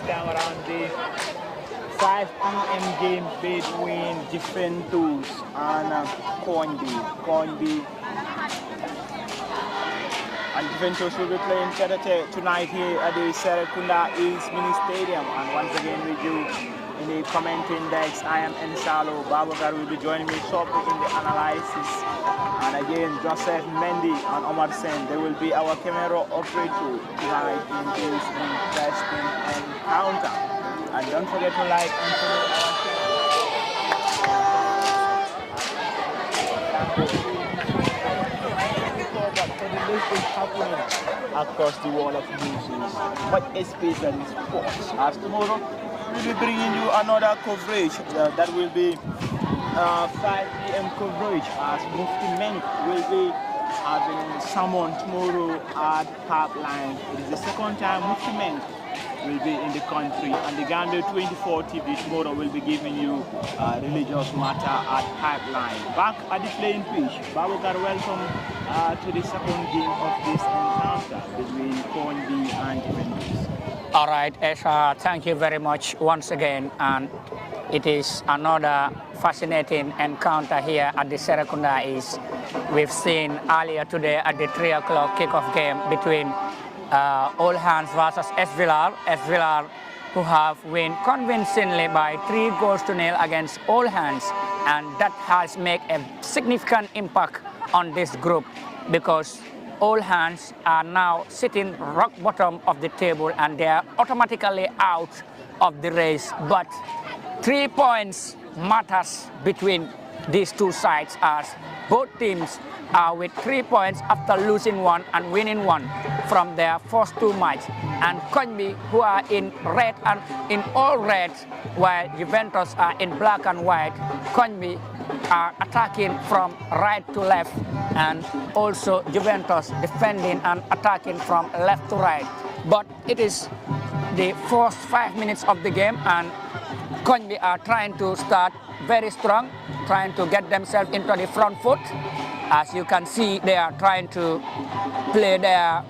time around the 5 p.m. game between Juventus and Koign. And Juventus will be playing tonight here at the Serekunda East Mini Stadium. And once again with you in the commenting decks, I am Ensalo. Babakar will be joining me shortly in the analysis. And again, Joseph Mendy and Omar Sen, they will be our camera operator tonight in this interesting encounter. And don't forget to like and follow our channel. Is happening across the wall of news, but especially sports. As tomorrow, we'll be bringing you another coverage that will be 5 p.m. coverage, as Mufti Menk will be having someone tomorrow at Pipeline. It is the second time Mufti Menk will be in the country, and the Gambia 24 TV tomorrow will be giving you religious matter at Pipeline. Back at the playing pitch, Babakar, welcome to the second game of this encounter between Koign and Juventus. All right, Esha, thank you very much once again, and it is another fascinating encounter here at the Serekunda East. We've seen earlier today at the 3 o'clock kickoff game between All Hands versus Esvillar, who have won convincingly by 3-0 against All Hands, and that has made a significant impact on this group because All Hands are now sitting rock bottom of the table and they are automatically out of the race. But 3 points matters between these two sides, as both teams are with 3 points after losing one and winning one from their first 2 matches. And Koign, who are in red and in all red, while Juventus are in black and white. Koign are attacking from right to left, and also Juventus defending and attacking from left to right. But it is the first 5 minutes of the game, and Koign are trying to start very strong, trying to get themselves into the front foot. As you can see, they are trying to play their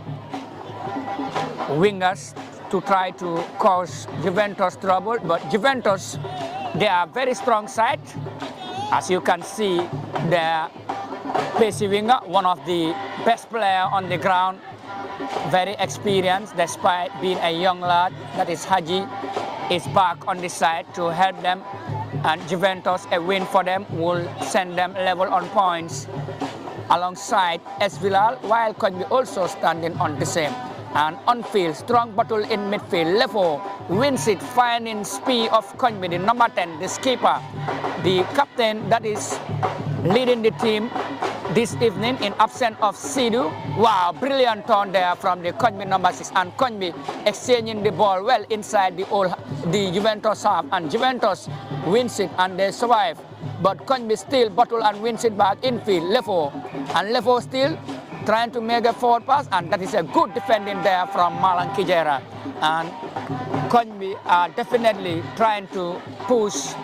wingers to try to cause Juventus trouble. But Juventus, they are very strong side. As you can see, their pacey winger, one of the best player on the ground, very experienced despite being a young lad, that is Haji, is back on the side to help them. And Juventus, a win for them will send them level on points alongside Esvillar, while Koign also standing on the same. And on field, strong battle in midfield. Lefo wins it, finding speed of Koign, the number 10, the skipper, the captain that is leading the team this evening in absence of Sesdo. Wow, brilliant turn there from the Koign number 6, and Koign exchanging the ball well inside the Juventus half, and Juventus wins it and they survive. But Koign still battle and wins it back infield. Lefo still trying to make a forward pass, and that is a good defending there from Malang Kijera. And Koign are definitely trying to push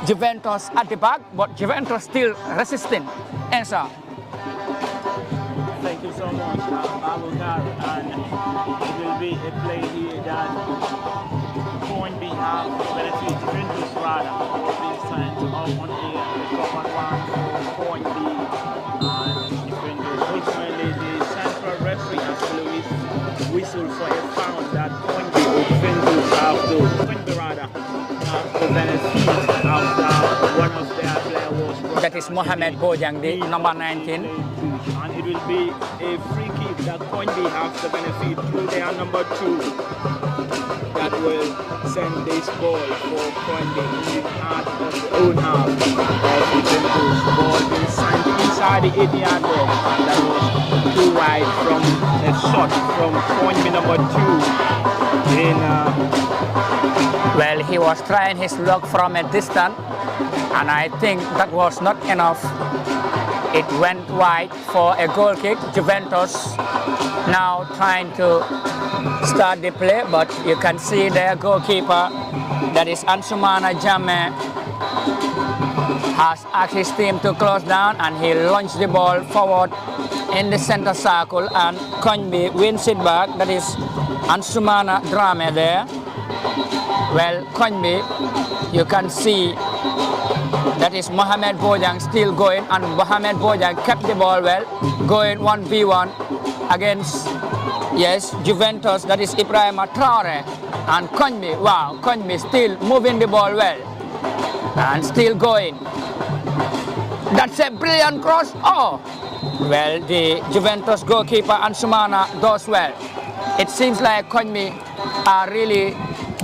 Juventus at the back, but Juventus still resisting. Answer. Thank you so much, Babakar. And it will be a play here that Koign have benefit Juventus rather. Please trying to up on here, recover one for Koign and Juventus. Ultimately, the central referee has always whistled for a foul that Koign or Juventus have to benefit after one of their players was. That is Mohamed Bojang, the number 19. And it will be a free kick that Koign have the benefit through their number 2. That will send this ball for Koign in the heart of the own half of the Juventus. Ball being sent inside the 80-yard box, and that was too wide from a shot from Koign number 2 in well, he was trying his luck from a distance, and I think that was not enough. It went wide for a goal kick. Juventus now trying to start the play, but you can see their goalkeeper, that is Ansumana Jammeh, has asked his team to close down, and he launched the ball forward in the center circle, and Koign wins it back. That is Ansumana Drame there. Well, Koign, you can see that is Mohamed Bojang still going, and Mohamed Bojang kept the ball well, going 1v1 against, yes, Juventus, that is Ibrahima Traore. And Koign, wow, Koign still moving the ball well, and still going. That's a brilliant cross. Oh, well, the Juventus goalkeeper Ansumana does well. It seems like Koign are really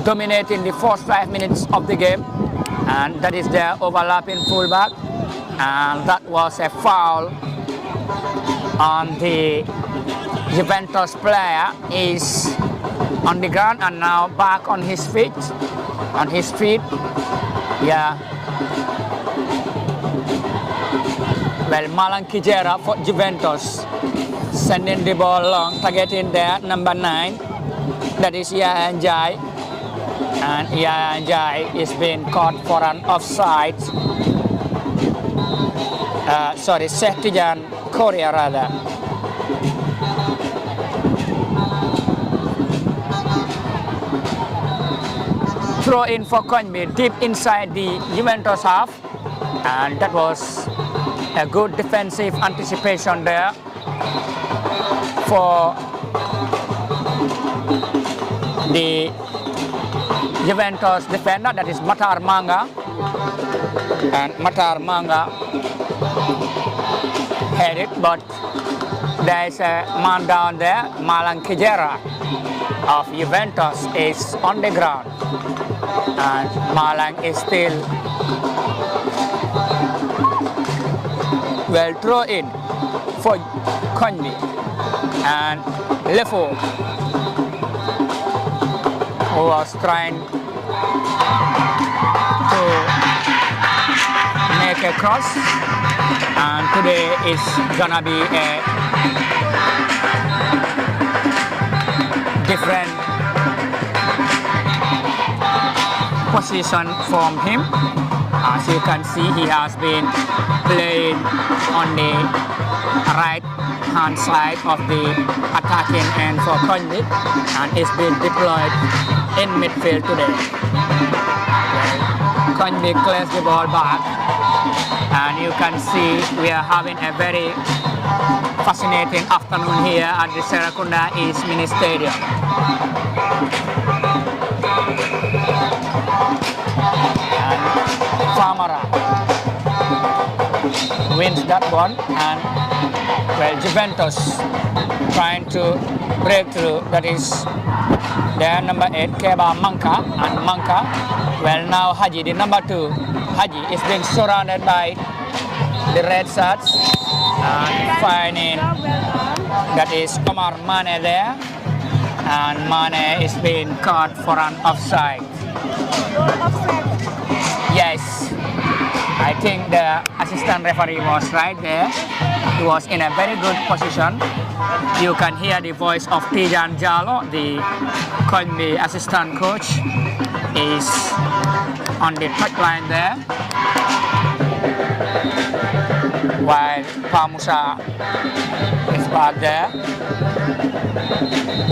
dominating the first 5 minutes of the game, and that is their overlapping fullback, and that was a foul on the Juventus player. Is on the ground and now back on his feet. Yeah. Well, Malang Kijera for Juventus, sending the ball long, targeting there, number 9, that is Yaya Njai. And Yaya Njai is being caught for an offside. Sorry, Sehtijan Korea rather. Throw in for Koign deep inside the Juventus half, and that was a good defensive anticipation there for the Juventus defender, that is Matar Manga. And Matar Manga had it, but there is a man down there, Malang Kijera of Juventus is on the ground, and Malang is still well. Throw in for Koign, and Lefo, who was trying to make a cross, and today is gonna be a different position from him. As you can see, he has been playing on the right hand side of the attacking end for Koign, and is being deployed in midfield today. Koign clears the ball back, and you can see we are having a very fascinating afternoon here at the Serekunda East Mini Stadium. And Famara wins that one, and well, Juventus trying to break through. That is their number 8, Keba Manka, and Manka. Well, now Haji, the number 2, Haji is being surrounded by the red shirts, and finding that is Omar Mane there, and Mane is being caught for an offside. Yes, I think the assistant referee was right there. He was in a very good position. You can hear the voice of Tijan Jalo, the Koign assistant coach, is on the touchline there, while Pamusa is back there.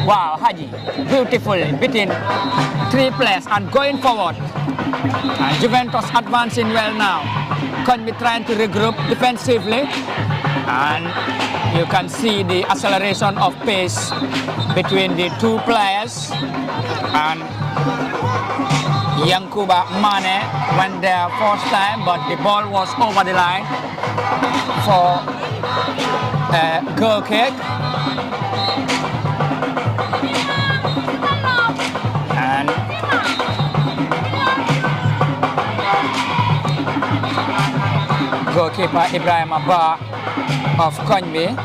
Wow, Haji, beautiful, beating 3 players and going forward. And Juventus advancing well now. Koign trying to regroup defensively, and you can see the acceleration of pace between the 2 players. And Yankuba Mane went there first time, but the ball was over the line for a goal kick. And goalkeeper Ibrahim Abba of Koign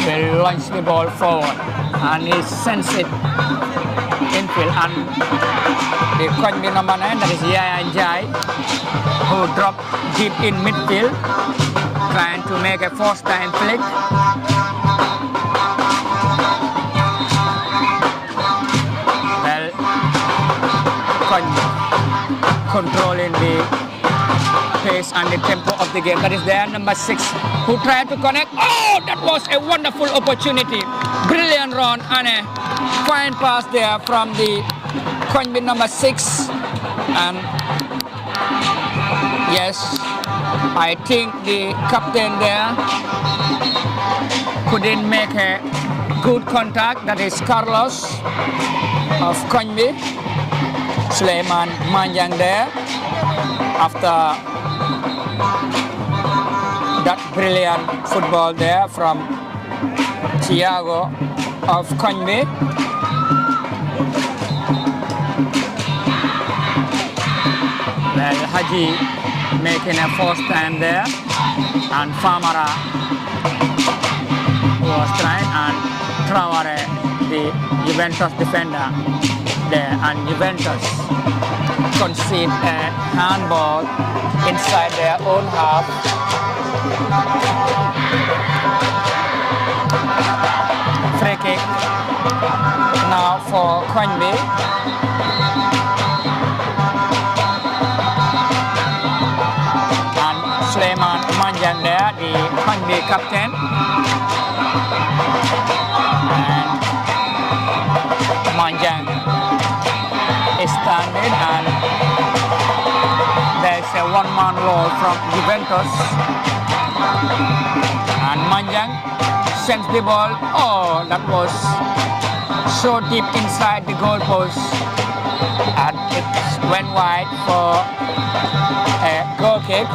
will launch the ball forward, and he sends it infield, and the Koign number 9, that is Yaya Njai, who dropped deep in midfield, trying to make a first time flick. Well, Koign controlling the pace and the tempo of the game. That is their number 6 who tried to connect. Oh, that was a wonderful opportunity. Brilliant run and a fine pass there from the Koign number 6. And yes, I think the captain there couldn't make a good contact. That is Carlos of Koign. Suleiman Manjang there after that brilliant football there from Thiago of Koign. Well, Haji making a first time there, and Famara was trying, and Traore, the Juventus defender there, and Juventus concede a handball inside their own half. Free kick now for Koign. And Suleiman Manjang there, the Koign captain. And Manjang is standing, and there's a one-man wall from Juventus. And Manjang sends the ball. Oh, that was so deep inside the goalpost, and it went wide for a goal kick.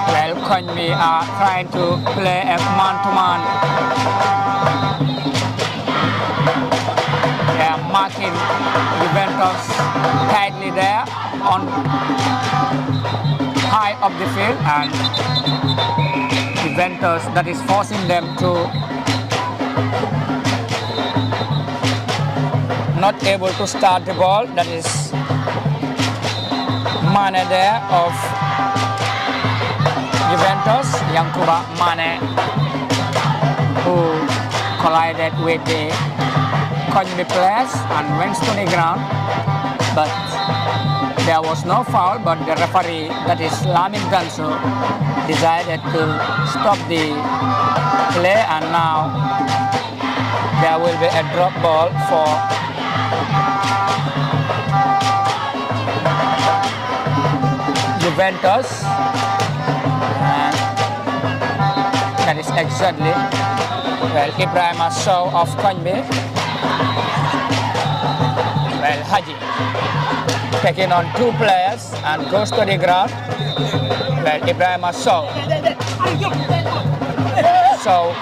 Well, Koign are trying to play a man-to-man. They are marking Juventus tightly there on high up the field, and Juventus that is forcing them to not able to start the ball. That is Mane there of Juventus, Yankuba Mane, who collided with the Koign players and went to the ground, but there was no foul. But the referee, that is Lamin Danso, decided to stop the play, and now there will be a drop ball for Juventus, and that is exactly, well, Ibrahim Sow of Koign. Well, Haji taking on 2 players and goes to the ground. Well, Ibrahim Sow. So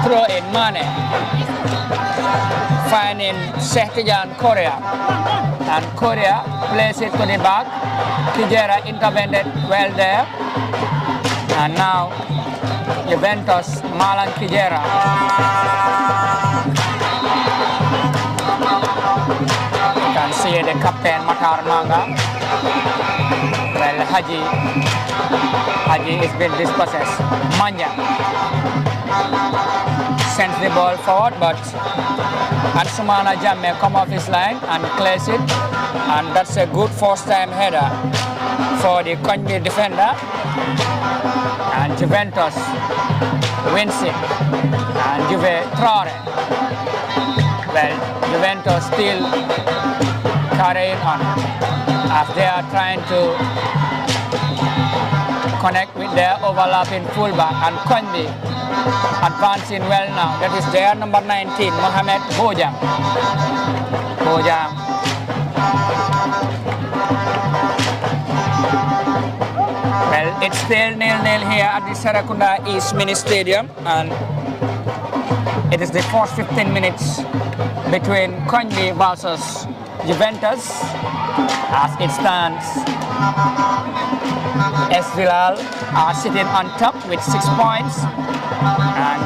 throw in Mane, finding Sehtijan Korea, and Korea plays it to the back. Kijera intervened well there, and now Juventus, Malan Kijera. You can see the captain Matar Manga. Well, Haji is being dispossessed. Manja sends the ball forward, but Ansumana Jamme come off his line and clears it, and that's a good first-time header for the Koign defender. And Juventus wins it, and Juve Traore. Well, Juventus still carrying on as they are trying to connect with their overlapping fullback, and Koign advancing well now. That is their number 19, Mohamed Bojang. Well, it's still 0-0 here at the Serekunda East Mini Stadium, and it is the first 15 minutes between Koign versus Juventus. As it stands, Esvilal are sitting on top with 6 points, and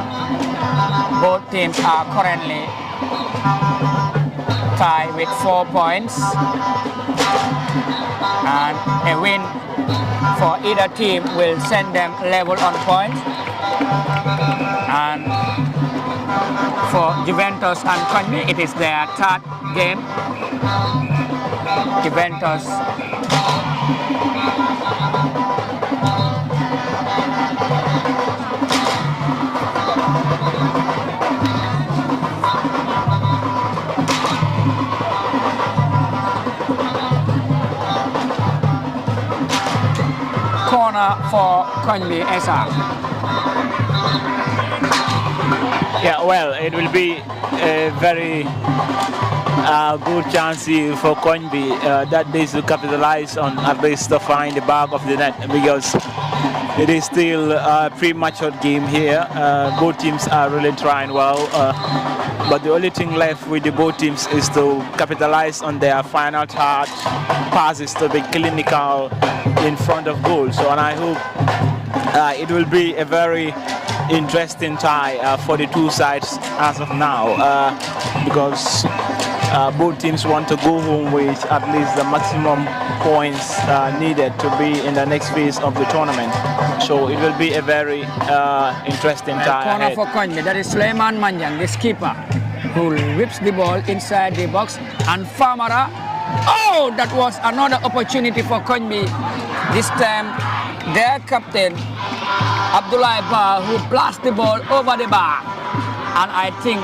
both teams are currently tied with 4 points, and a win for either team will send them level on points. And for Juventus and Koign, it is their third game. Juventus corner for Koign SR. Yeah, well, it will be a very good chance here for Koign that they should capitalize on at least to find the back of the net, because it is still a premature game here. Both teams are really trying well, but the only thing left with the both teams is to capitalize on their final touch passes to be clinical in front of goal. So, and I hope it will be a very interesting tie for the two sides as of now, because both teams want to go home with at least the maximum points needed to be in the next phase of the tournament. So it will be a very interesting tie corner ahead. for Koign. That is Suleiman Manjang, the skipper, who whips the ball inside the box, and Famara. Oh, that was another opportunity for Koign. This time, their captain Abdullah Ba, who blasts the ball over the bar, and I think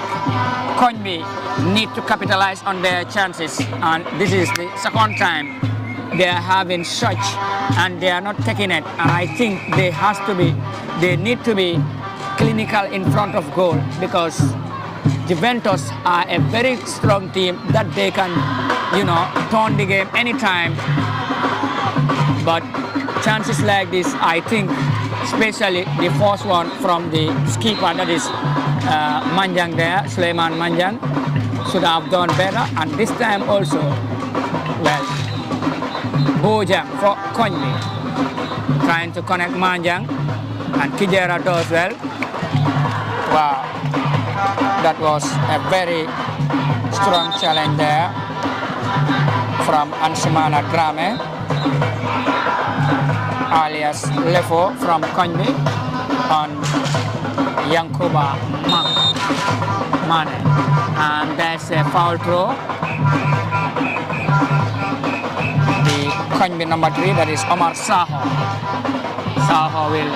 Koign need to capitalize on their chances, and this is the second time they are having such, and they are not taking it, and I think they need to be clinical in front of goal, because Juventus are a very strong team that they can, turn the game anytime. But chances like this, I think, especially the first one from the skipper, that is Manjang there, Suleiman Manjang, should have done better. And this time also, well, Bojang for Koign trying to connect Manjang, and Kijera does well. Wow, that was a very strong challenge there from Ansumana Drame, alias Lefo from Koign, on Yankuba Mane. And there's a foul throw. The Koign number 3, that is Omar Saho. Saho will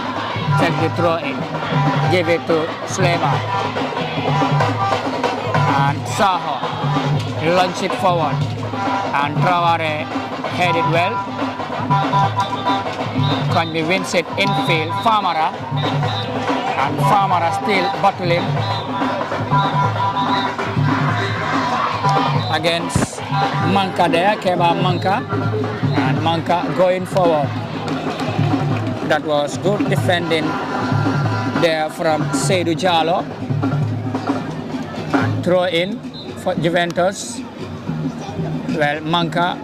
take the throw in, give it to Suleiman. And Saho launch it forward, and Traore headed well. Koign wins it infield, Famara, and Famara still battling against Manka there, Keba Manka, and Manka going forward. That was good defending there from Seydou Diallo. And throw in for Juventus. Well, Manka.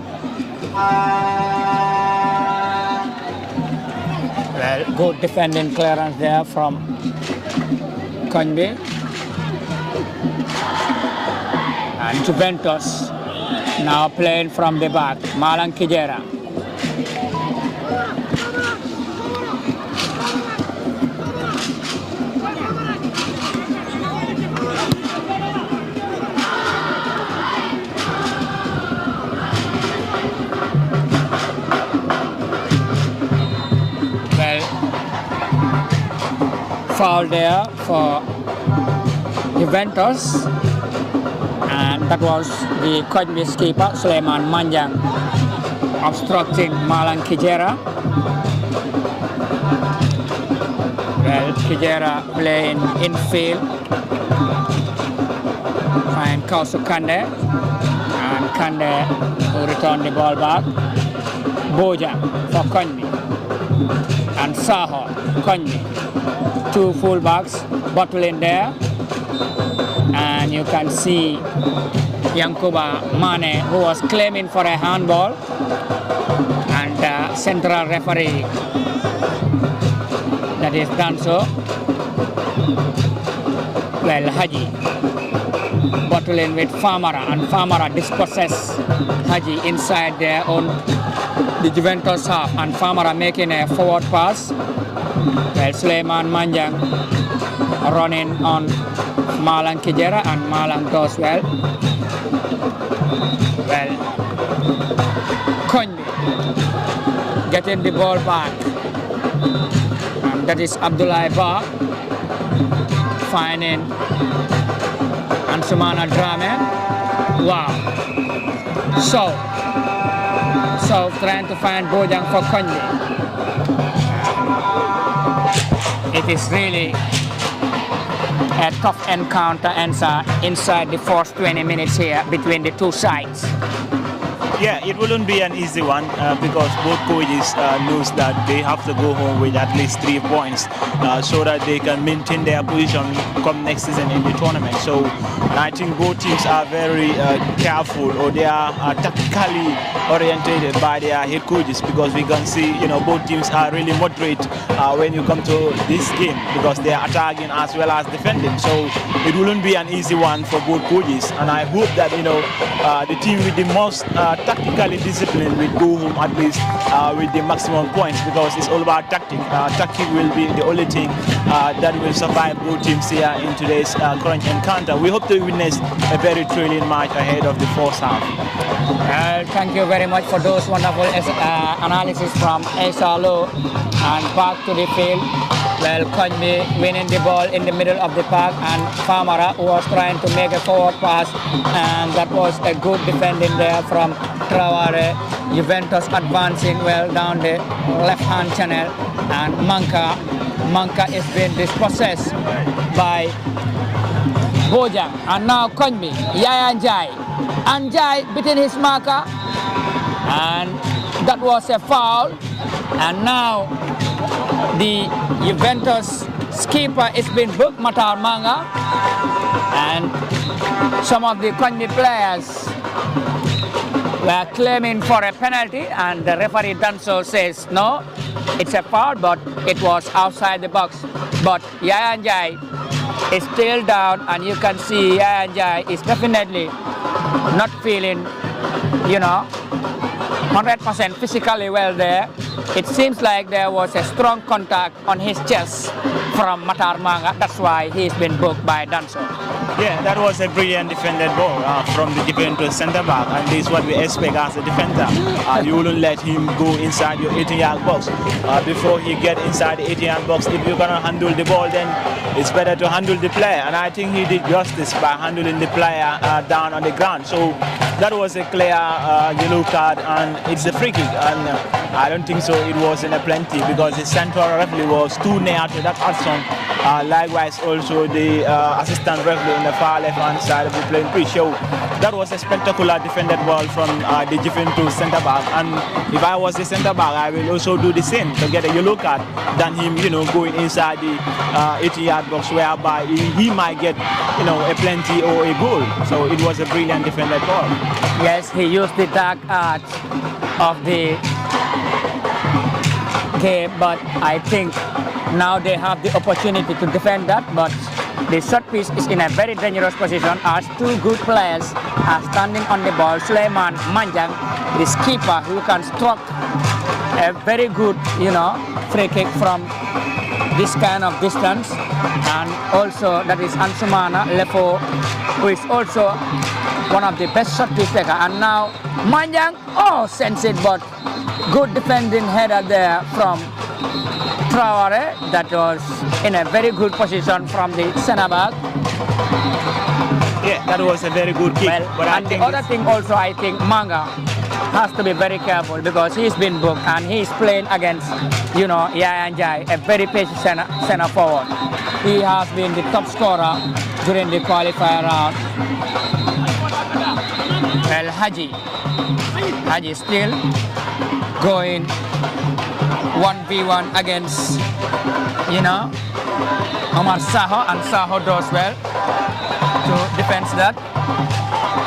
Well, good defending clearance there from Koign. And Juventus now playing from the back, Malang Kijera. Well, foul there for Juventus. And that was the Koign skipper, Suleiman Manjang, obstructing Malang Kijera. Well, Kijera playing infield. Find Kausu Kande. And Kande who return the ball back. Boja for Koign. And Saho, Koign. Two fullbacks battling there. And you can see Yankuba Mane, who was claiming for a handball, and central referee, that is done so. Well, Haji battling with Famara, and Famara dispossess Haji inside their own, the Juventus half, and Famara making a forward pass. Well, Suleiman Manjang running on Malang Kijera, and Malang does well. Well, Koign getting the ball back, and that is Abdullah Ba finding Ansumana Drame. Wow. So trying to find Bojang for Koign. It is really a tough encounter inside the first 20 minutes here between the two sides. Yeah, it wouldn't be an easy one because both coaches knows that they have to go home with at least 3 points so that they can maintain their position come next season in the tournament. So I think both teams are very careful, or they are tactically orientated by their head coaches, because we can see, both teams are really moderate when you come to this game, because they are attacking as well as defending. So it wouldn't be an easy one for both coaches, and I hope that the team with the most tactically disciplined will go home at least with the maximum points, because it's all about tactic. Tactic will be the only thing that will survive both teams here in today's current encounter. We hope to witness a very thrilling match ahead of the first half. Thank you very much for those wonderful analysis from Esalo. And back to the field. Well, Koign winning the ball in the middle of the park, and Famara was trying to make a forward pass, and that was a good defending there from Traore. Juventus advancing well down the left-hand channel, and Manka is being dispossessed by Bojang, and now Koign, Yaya Njai between his marker, and that was a foul, and now the Juventus skipper is being booked, Matar Manga, and some of the Koign players were claiming for a penalty, and the referee Danso says no, it's a foul, but it was outside the box. But Yaya Njai is still down, and you can see Yaya Njai is definitely not feeling, 100% physically well there. It seems like there was a strong contact on his chest from Matar Manga. That's why he's been booked by Danso. Yeah, that was a brilliant defended ball from the Juventus centre back, and this is what we expect as a defender. You wouldn't let him go inside your 18-yard box. Before he get inside the 18-yard box, if you're gonna handle the ball, then it's better to handle the player. And I think he did justice by handling the player down on the ground. So that was a clear yellow card, and it's a free kick. And I don't think so it wasn't a plenty, because the central referee was too near to that action. Likewise, also the assistant referee on the far left-hand side of the playing pitch. So that was a spectacular defended ball from the Juventus centre back. And if I was the centre back, I will also do the same to get a yellow card than him, going inside the 80-yard box, whereby he might get, a plenty or a goal. So it was a brilliant defended ball. Yes, he used the dark art of the game, but I think now they have the opportunity to defend that. But the short piece is in a very dangerous position as two good players are standing on the ball. Suleiman Manjang, the skipper, who can stroke a very good, free kick from this kind of distance. And also that is Ansumana Lefo, who is also one of the best shot piece taker. And now Manjang, sends it, but good defending header there from Traore. That was in a very good position from the centre back. Yeah, that was a very good kick. Well, but and the other thing also, I think Manga has to be very careful, because he's been booked and he's playing against, Yaya Njai, a very patient centre forward. He has been the top scorer during the qualifier round. Well, Haji still going 1v1 against, Omar Saho, and Saho does well. to defend that.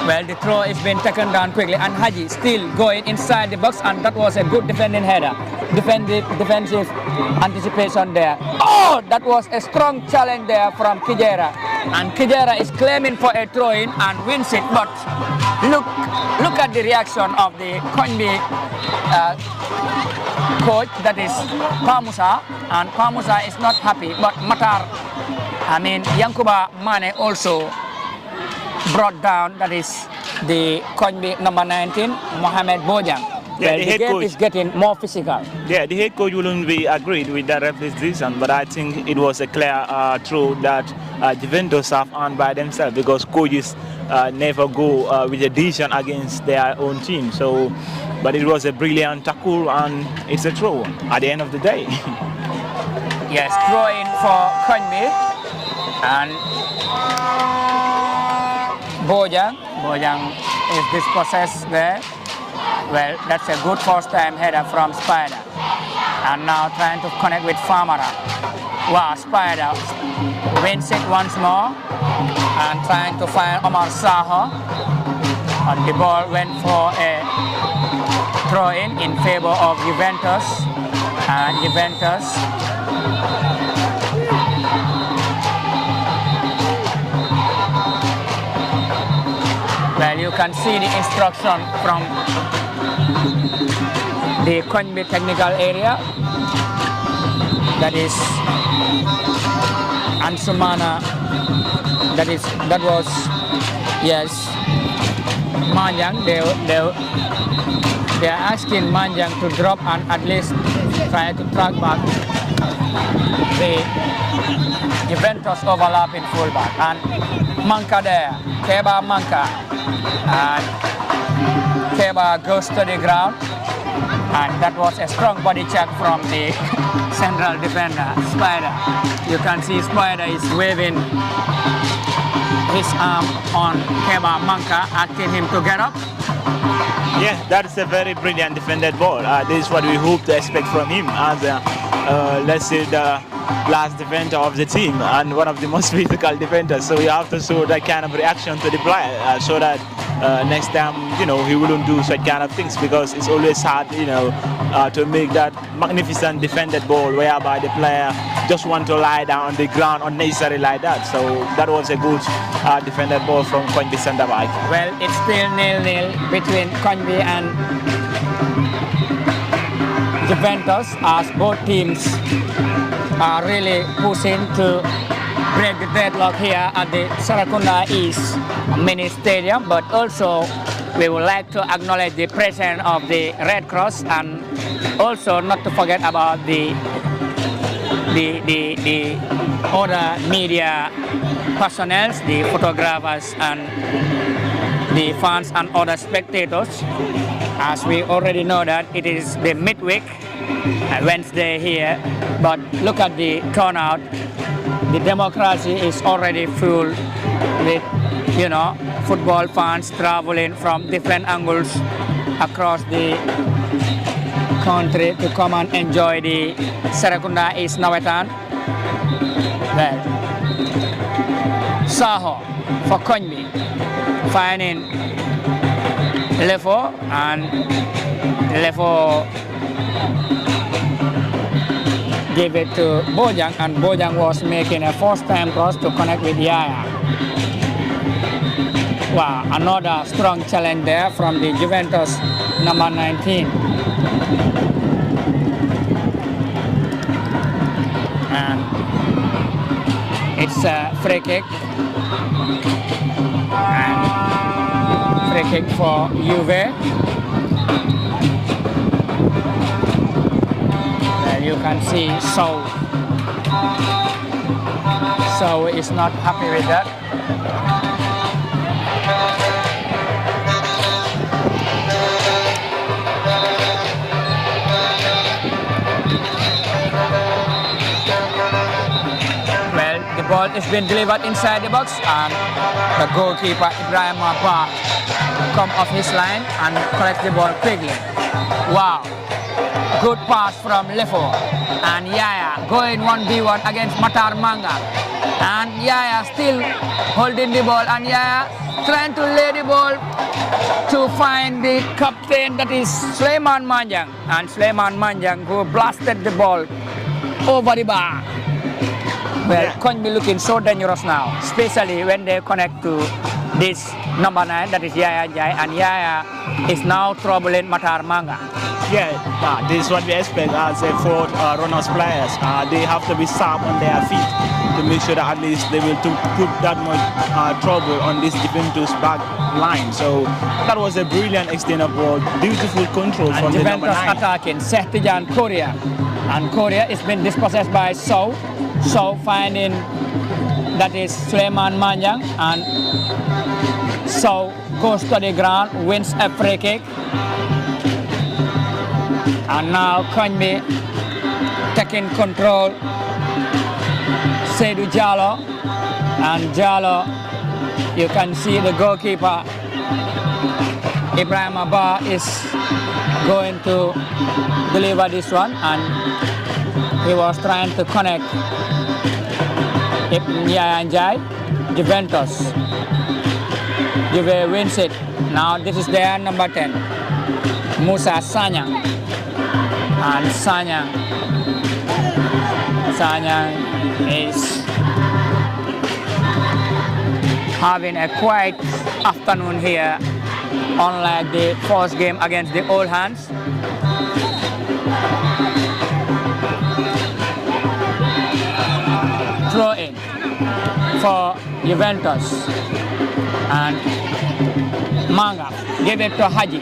Well, the throw is being taken down quickly, and Haji still going inside the box, and that was a good defending header. Defensive anticipation there. Oh, that was a strong challenge there from Kijera, and Kijera is claiming for a throw-in and wins it. But look at the reaction of the Koign coach, that is Pamusa, and Pamusa is not happy. But Yankuba Mane also brought down, that is the Koign number 19, Mohamed Bojang. Yeah, the game is getting more physical. Yeah, the head coach wouldn't be agreed with that referee's decision, but I think it was a clear truth that Juventus have earned by themselves, because coaches never go with a decision against their own team. So, but it was a brilliant tackle, and it's a throw at the end of the day. Yes, throw in for Koign, and Bojang is dispossessed there. Well, that's a good first-time header from Spider. And now trying to connect with Famara. Wow, Spider wins it once more. And trying to find Omar Saho. And the ball went for a throw-in in favor of Juventus. And Juventus well, you can see the instruction from the Koign technical area. That is Ansumana. That was Manjang. They are asking Manjang to drop and at least try to track back the Juventus overlapping fullback. And Manka there, Keba Manka. And Keba goes to the ground, and that was a strong body check from the central defender, Spider. You can see Spider is waving his arm on Keba Manka, asking him to get up. Yeah, that's a very brilliant defended ball. This is what we hope to expect from him as, let's say, the last defender of the team and one of the most physical defenders. So you have to show that kind of reaction to the player, so that next time, he wouldn't do such kind of things, because it's always hard, to make that magnificent defended ball whereby the player just want to lie down on the ground unnecessarily like that. So that was a good defended ball from Koign centre back. Well, it's still 0-0 between Koign and Juventus, as both teams are really pushing to break the deadlock here at the Serekunda East mini stadium. But also we would like to acknowledge the presence of the Red Cross, and also not to forget about the other media personnel, the photographers and the fans and other spectators, as we already know that it is the midweek Wednesday here. But look at the turnout. The democracy is already full with, football fans traveling from different angles across the country to come and enjoy the Serekunda East Nawettan. Well, Saho for Koign, finding Lefo, and Lefo gave it to Bojang, and Bojang was making a first-time cross to connect with Yaya. Wow, another strong challenge there from the Juventus number 19. And it's a free kick. And free kick for Juve. Well, you can see So is not happy with that. The ball is being delivered inside the box, and the goalkeeper Ibrahim Abba come off his line and collect the ball quickly. Wow, Good pass from Lefo. And Yaya going 1v1 against Matar Manga. And Yaya still holding the ball. And Yaya trying to lay the ball to find the captain, that is Suleiman Manjang. And Suleiman Manjang who blasted the ball over the bar. Well, Koign be looking so dangerous now, especially when they connect to this number 9, that is Yaya Jai, and Yaya is now troubling Matar Manga. Yeah, this is what we expect as a four runners players. They have to be sharp on their feet to make sure that at least they will put that much trouble on this Juventus back line. So that was a brilliant extended ball, beautiful control from the number 9. Attacking Sehtijan Korea, and Korea is been dispossessed by So. So finding that is Suleiman Manjang, and So goes to the ground, wins a free kick. And now Koign taking control. Sedu Jallo, and Jallo, you can see the goalkeeper Ibrahim Abba is going to deliver this one, and he was trying to connect Yaya Njai. Juventus. Juve wins it. Now this is their number 10, Musa Sanyang. And Sanyang is having a quiet afternoon here, unlike the first game against the Old Hands. Throw in for Juventus, and Manga give it to Haji,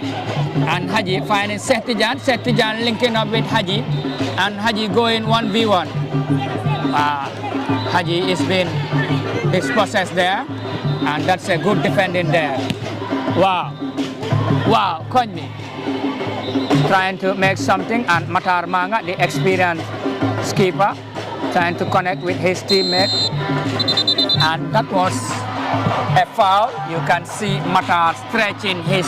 and Haji finding Sehtijan linking up with Haji, and Haji going 1v1. Haji is being dispossessed there, and that's a good defending there. Wow, Koign trying to make something, and Matar Manga, the experienced skipper, trying to connect with his teammate, and that was a foul. You can see Matar stretching his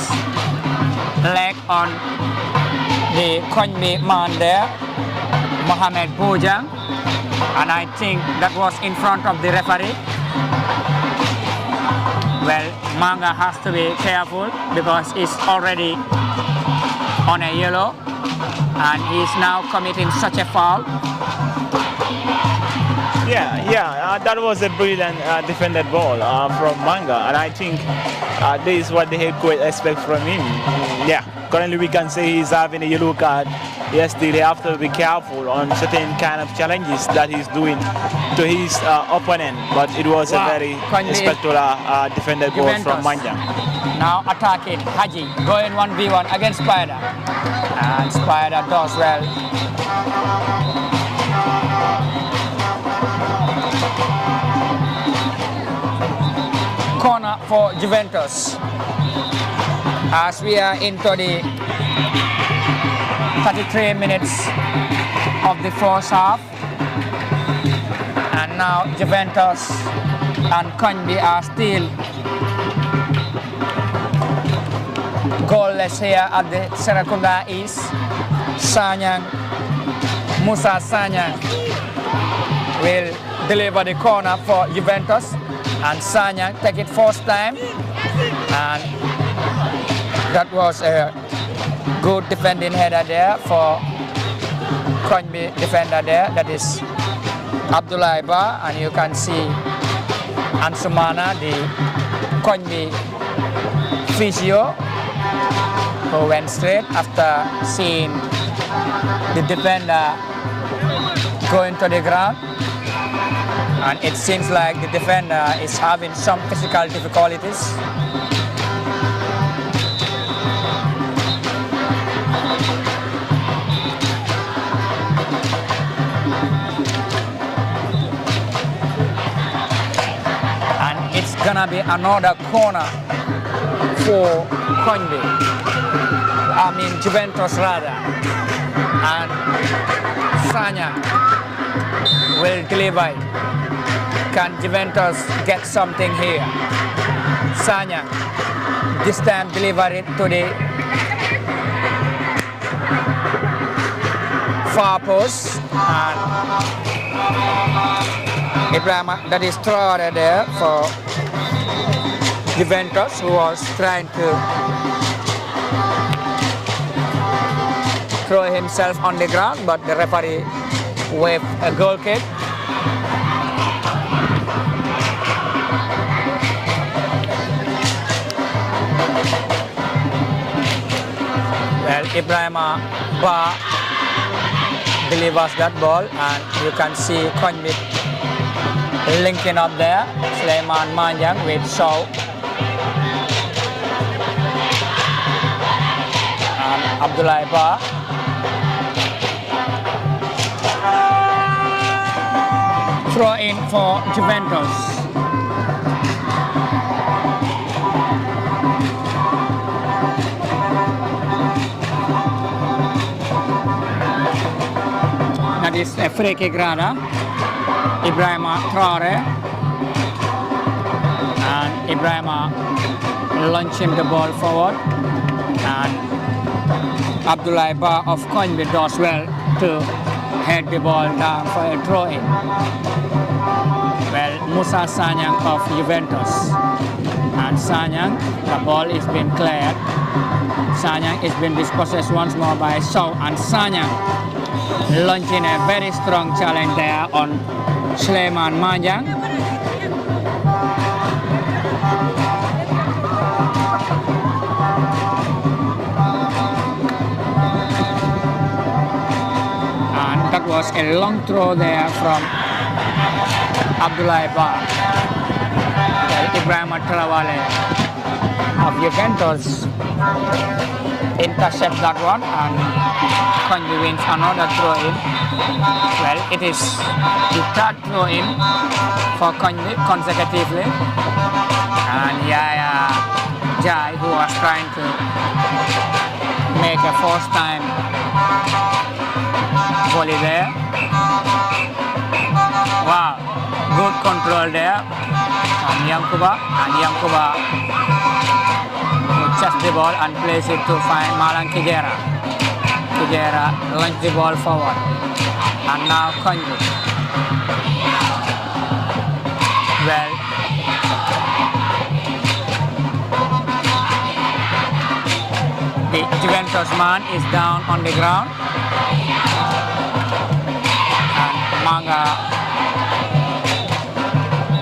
leg on the Koign man there, Mohamed Bojang, and I think that was in front of the referee. Well, Manga has to be careful because he's already on a yellow, and he's now committing such a foul. Yeah, that was a brilliant defended ball from Manga, and I think this is what the head coach expects from him. Yeah, currently we can say he's having a yellow card. Yes, they have to be careful on certain kind of challenges that he's doing to his opponent, but it was a very spectacular defended ball from Manga. Now attacking Haji, going 1v1 against Spider, and Spider does well. Corner for Juventus as we are into the 33 minutes of the first half, and now Juventus and Koign are still goalless here at the Serekunda East. Musa Sanyang will deliver the corner for Juventus, and Sanyang take it first time, and that was a good defending header there for Koign defender there, that is Abdullah Ba, and you can see Ansumana, the Koign physio, who went straight after seeing the defender going to the ground, and it seems like the defender is having some physical difficulties. And it's gonna be another corner for Koign, I mean Juventus rather, and Sanyang will deliver it. Can Juventus get something here? Sanyang this time deliver it to the far post, and Ibrahima, that is Traore there for Juventus, who was trying to throw himself on the ground, but the referee waved a goal kick. Well, Ibrahima Ba delivers that ball, and you can see Koign linking up there. Suleiman Manjang with Sow. And Abdullah Ba. Throw in for Juventus. That is a free kick rather. Ibrahima Traore. And Ibrahima launching the ball forward. And Abdullah Ba of Koign does well to head the ball down for a throw-in. Well, Musa Sanyang of Juventus. And Sanyang, the ball is being cleared. Sanyang is being dispossessed once more by Sow, and Sanyang launching a very strong challenge there on Suleiman Manjang. That was a long throw there from Abdullah Ba. Ibrahima Traore of Juventus intercepts that one, and Koign wins another throw-in. Well, it is the third throw-in for Koign consecutively. And Yaya Jai, who was trying to make a first time volley there. Wow, good control there. And Yankuba will chest the ball and place it to find Malang Kijera. Kijera launch the ball forward. And now Koign. Well, the Juventus man is down on the ground. Manga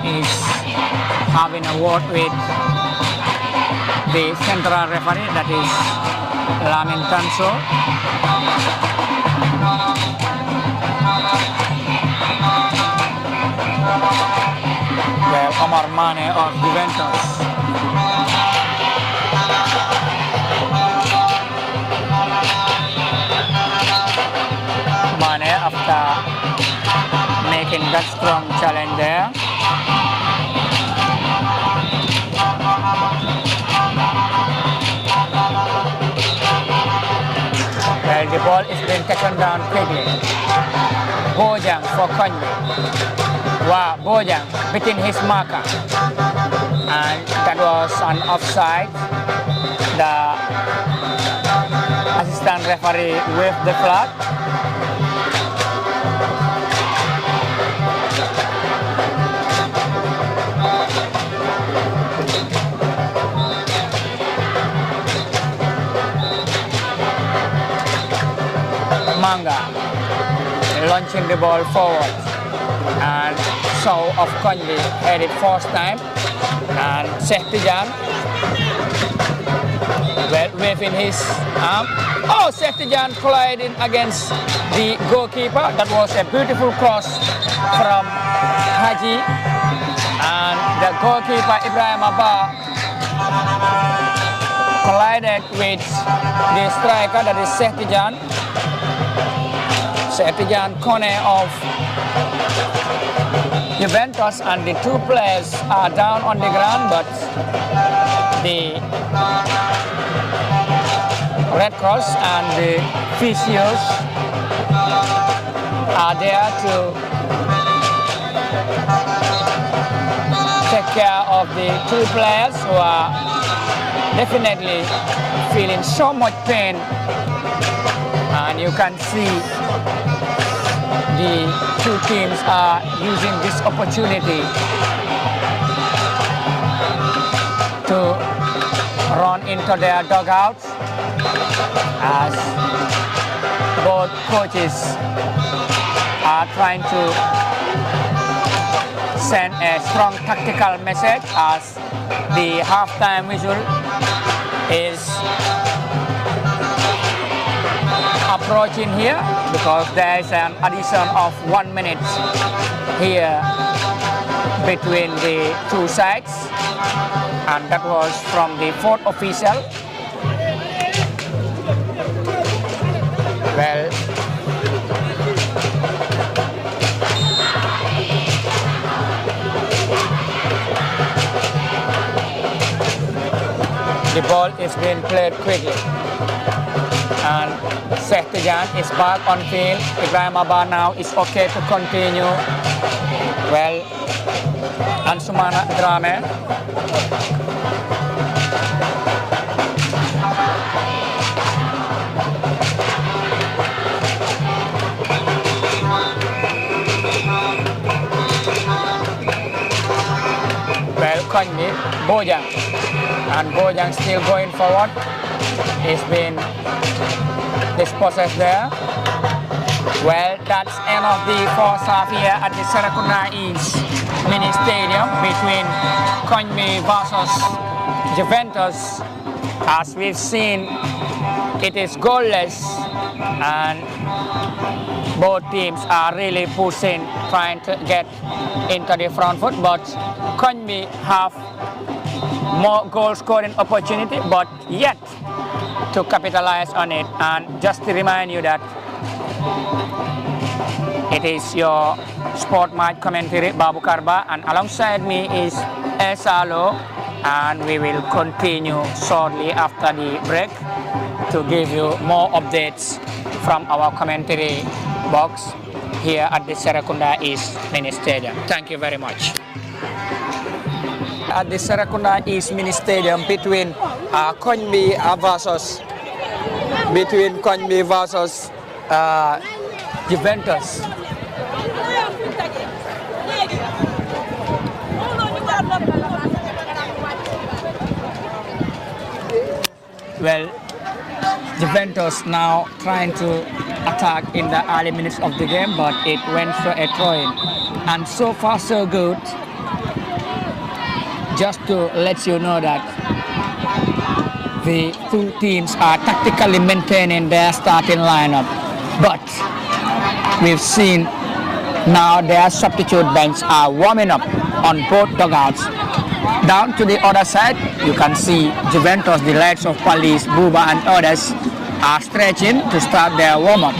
is having a word with the central referee, that is Lamin Tanso. Well, Omar Mane of Juventus. Mane, after making that strong challenge there. Well, the ball is being taken down quickly. Bojang for Koign. Wow, Bojang beating his marker. And that was an offside. The assistant referee waved the flag. Manga launching the ball forward, and Sow of Koign had it first time, and Sehtijan waving his arm. Oh, Sehtijan colliding against the goalkeeper. That was a beautiful cross from Haji, and the goalkeeper Ibrahima Ba collided with the striker, that is Sehtijan. Sehtijan Kone of Juventus, and the two players are down on the ground, but the Red Cross and the physios are there to take care of the two players who are definitely feeling so much pain. And you can see the two teams are using this opportunity to run into their dugouts as both coaches are trying to send a strong tactical message as the halftime whistle is approaching here, because there is an addition of 1 minute here between the two sides, and that was from the fourth official. Well, the ball is being played quickly, and Sesdo is back on field. Ibrahim Abba now is okay to continue. Well, Ansumana Drame. Well, Koign, Bojang, and Bojang still going forward. He's been dispossessed there. Well, that's end of the first half here at the Serekunda East Mini Stadium between Koign versus Juventus. As we've seen, it is goalless, and both teams are really pushing, trying to get into the front foot, but Koign have more goal scoring opportunity, but yet to capitalize on it. And just to remind you that it is your sport match commentary, Babu Karba, and alongside me is Esalo, and we will continue shortly after the break to give you more updates from our commentary box here at the Serekunda East Mini Stadium. Thank you very much. At the Serekunda East Mini Stadium between Koign versus Juventus. Well, Juventus now trying to attack in the early minutes of the game, but it went for a throw-in. And so far so good. Just to let you know that the two teams are tactically maintaining their starting lineup, but we've seen now their substitute bench are warming up on both dugouts. Down to the other side, you can see Juventus, the likes of Police, Buba and others are stretching to start their warm-up.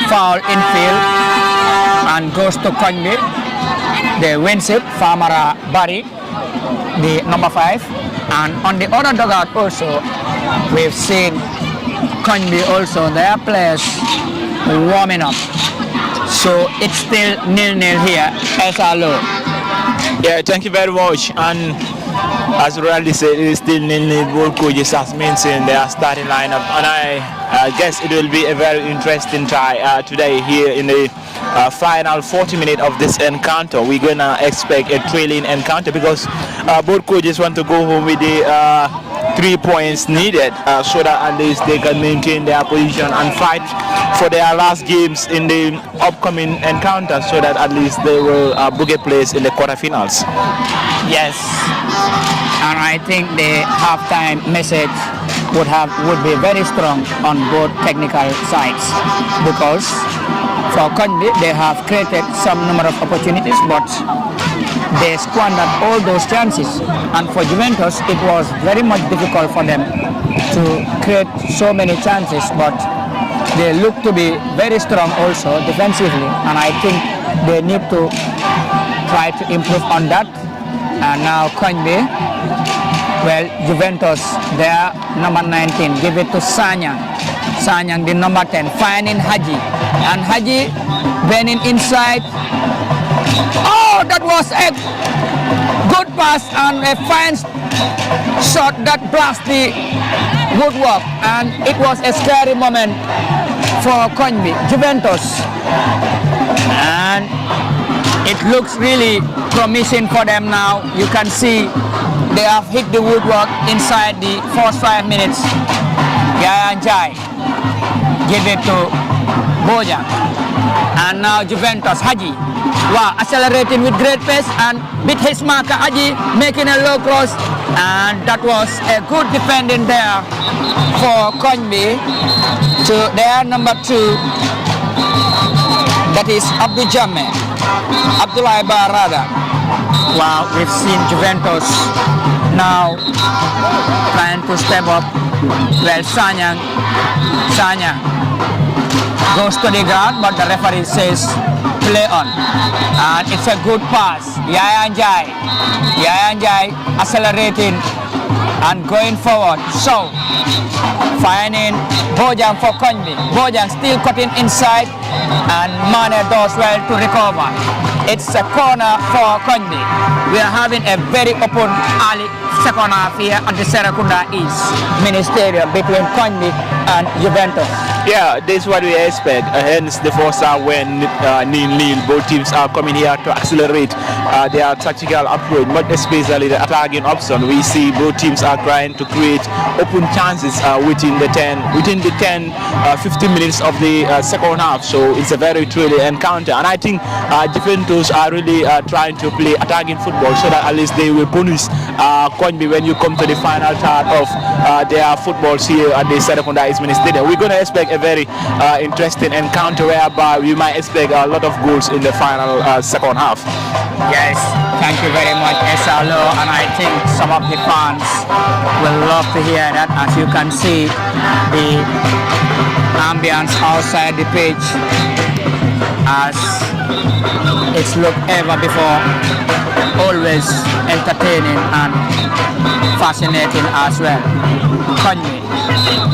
Foul infield and goes to Koign. They wins it, Famara Barry, the number 5. And on the other dugout also, we've seen Koign also, their players warming up. So it's still 0-0 here, SLO. Yeah, thank you very much. And as Randy said, it is still 0-0. Both coaches have maintained their starting lineup, and I guess it will be a very interesting tie today here in the final 40 minutes of this encounter. We're gonna expect a thrilling encounter because both coaches want to go home with the 3 points needed so that at least they can maintain their position and fight for their last games in the upcoming encounter, so that at least they will book a place in the quarterfinals. Yes, and I think the halftime message would be very strong on both technical sides, because for Koign they have created some number of opportunities, but they squandered all those chances. And for Juventus, it was very much difficult for them to create so many chances, but they look to be very strong also defensively, and I think they need to try to improve on that. And now Koign, well, Juventus, their number 19, give it to Sanyang. Sanyang, the number 10, finding Haji, and Haji bending inside. Oh, that was a good pass and a fine shot that blast the woodwork, and it was a scary moment for Koign, Juventus, and it looks really promising for them now. You can see they have hit the woodwork inside the first 5 minutes. Yaya Njai give it to Bojang, and now Juventus, Haji, wow, accelerating with great pace and beat his marker. Haji making a low cross, and that was a good defending there for Koign to their number 2, that is Abdullah Barada. Wow, we've seen Juventus now trying to step up. Well, Sanyang goes to the ground, but the referee says play on, and it's a good pass. Yaya Njai accelerating and going forward, so finding Bojang for Koign. Bojang still cutting inside, and Mane does well to recover. It's a corner for Koign. We are having a very open early second half here at the Serekunda East Mini Stadium between Koign and Juventus. Yeah, this is what we expect. Hence, the first half when nil-nil, both teams are coming here to accelerate their tactical approach, but especially the attacking option. We see both teams are trying to create open chances within the 10, 15 minutes of the second half. So it's a very thrilling encounter, and I think Juventus are really trying to play attacking football so that at least they will punish Koign when you come to the final third of their footballs here at the Serekunda East Mini Stadium. We're going to expect a very interesting encounter whereby we might expect a lot of goals in the final second half. Yes, thank you very much, Esalo, and I think some of the fans will love to hear that. As you can see, the ambience outside the pitch as it's looked ever before, always entertaining and fascinating as well. Koign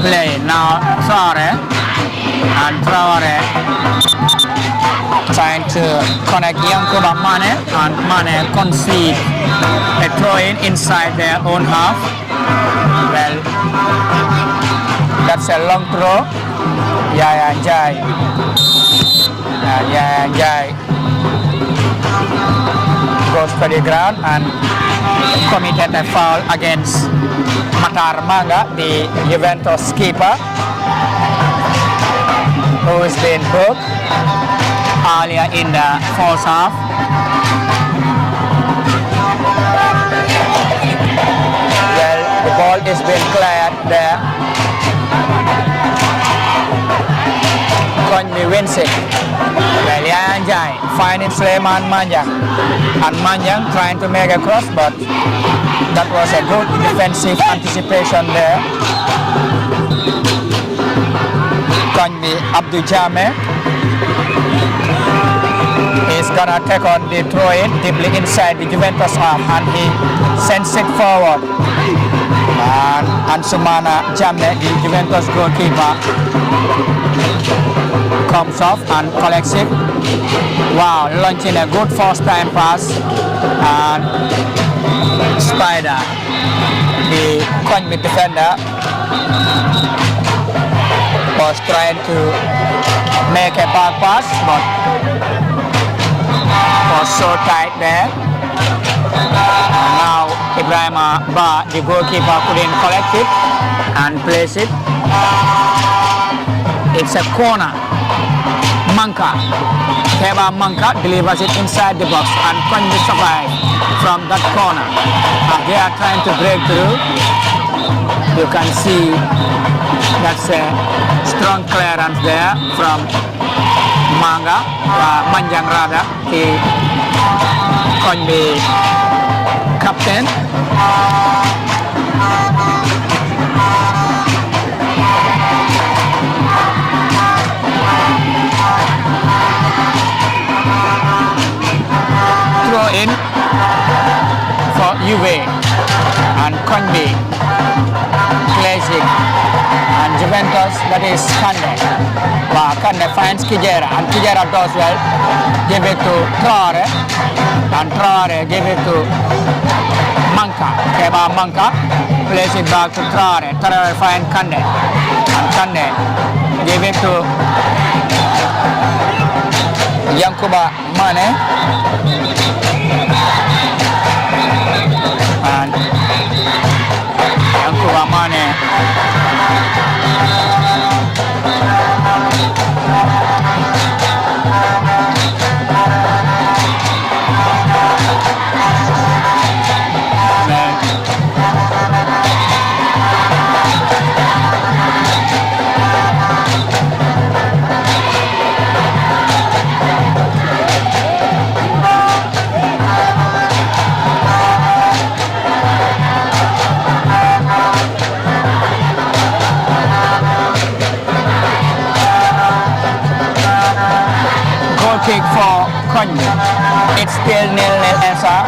play now, Traore trying to connect Yankuba Mane, and Mane concede a throw-in inside their own half. Well, that's a long throw. Yaya Njai goes to the ground and committed a foul against Matar Manga, the Juventus keeper, who has been booked earlier in the first half. Well, the ball is being cleared there. Koign wins it. Well, Yaya Njai finding Suleiman Manjang, and Manjang trying to make a cross, but that was a good defensive anticipation there. Koign Abdul Jame is gonna take on the throw-in deeply inside the Juventus half, and he sends it forward. And Ansumana Jame, the Juventus goalkeeper, comes off and collects it. Wow, launching a good first time pass, and Spider, the Koign defender, was trying to make a back pass, but was so tight there. And now Ibrahima Ba, the goalkeeper, couldn't collect it and place it. It's a corner. Keba Manka delivers it inside the box, and Koign survive from that corner. They are trying to break through. You can see that's a strong clearance there from Manjang rather, the Koign captain. Throw in for Juve, and Koign Classic, and Juventus, that is Kande. Wow, Kande finds Kijera, and Kijera does well. Give it to Traore, and Traore give it to Manka. Keba Manka plays it back to Traore. Traore find Kande. And Kande give it to Yankuba Mane. And Yankuba Mane kick for Koign. It's still 0-0 Esa.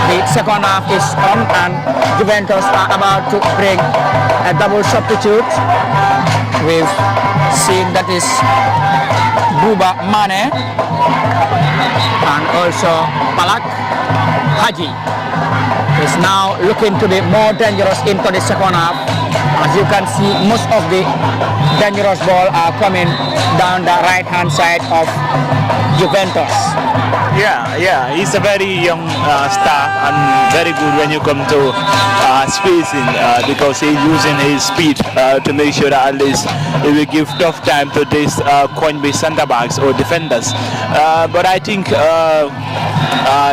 The second half is on and Juventus are about to bring a double substitute. We've seen that is Buba Mane and also Palak Haji is now looking to be more dangerous into the second half. As you can see, most of the dangerous ball are coming down the right hand side of Juventus. Yeah, he's a very young star and very good when you come to spacing because he's using his speed to make sure that at least he will give tough time to these Koign-based centre backs or defenders. But I think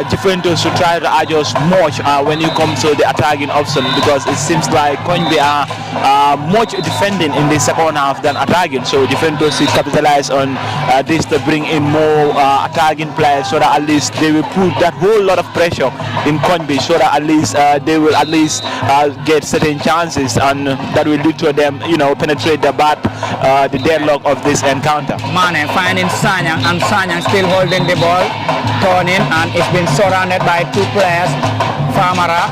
Juventus should try to adjust much when you come to the attacking option because it seems like Koign are much defending in the second half than attacking. So Juventus should capitalize on this to bring in more attacking players so that at least they will put that whole lot of pressure in Koign so that at least they will at least get certain chances and that will lead to them, penetrate the deadlock of this encounter. Mane finding Sanyang and Sanyang still holding the ball, turning, and it's been surrounded by two players, Famara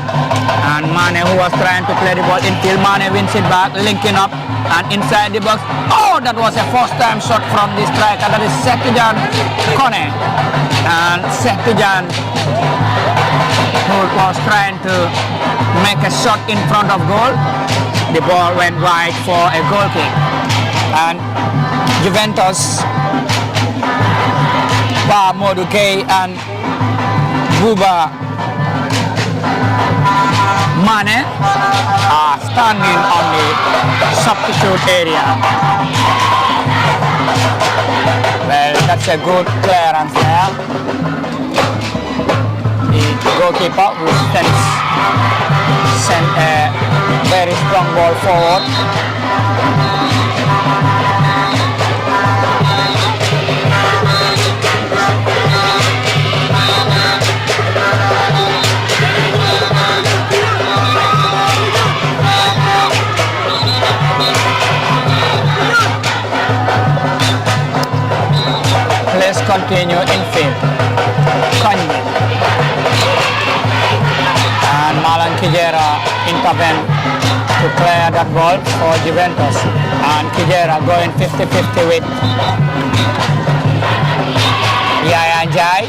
and Mane, who was trying to play the ball infield. Mane wins it back, linking up and inside the box. Oh, that was a first time shot from the striker. That is Sekijan Kone. And Sekijan, who was trying to make a shot in front of goal, the ball went wide for a goal kick. And Juventus, Ba Moduke and Buba Mane are standing on the substitute area. Well, that's a good clearance there. The goalkeeper who sent a very strong ball forward. Let's continue infield. Koign and Malan Kijera intervene to clear that ball for Juventus, and Kijera going 50-50 with Yaya Jai,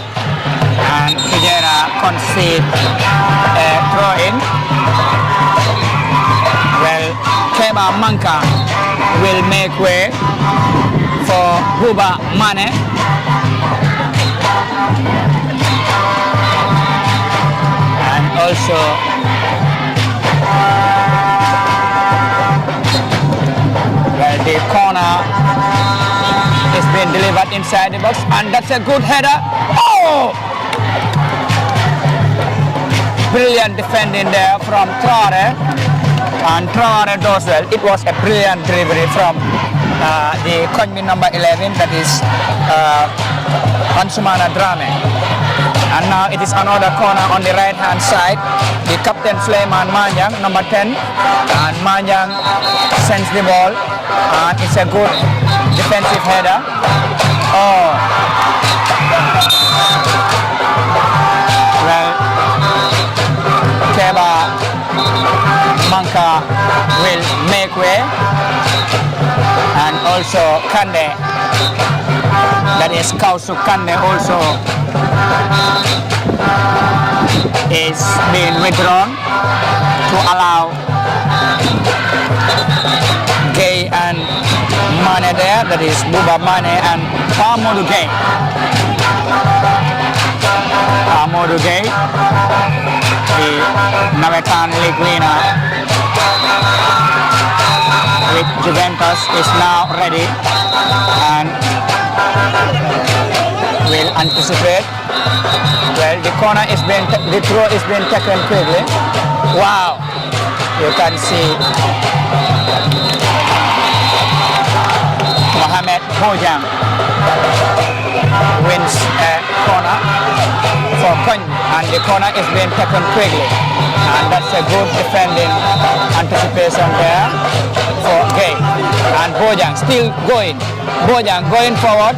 and Kijera concede a throw-in. Well, Keba Manka will make way for Buba Mane. And also well, the corner is being delivered inside the box, and that's a good header. Oh! Brilliant defending there from Traore, and Traore does well. It was a brilliant delivery from the Koign number 11, that is Ansumana Drame. And now it is another corner on the right hand side. The captain Suleiman Manyang, number 10, and Manyang sends the ball, and it's a good defensive header. Oh, well, Keba Manka will make way, and also Kande, that is Kausu Kande, also is being withdrawn to allow Gay and Mane there, that is Buba Mane and Amadou Gay. Amadou Gay, the Nawettan league winner with Juventus, is now ready and will anticipate. Well, the corner is being, the throw is being taken quickly. Wow, you can see Mohamed Koign wins a corner for Koign, and the corner is being taken quickly, and that's a good defending anticipation there for Gay. And Bojang still going, Bojang going forward,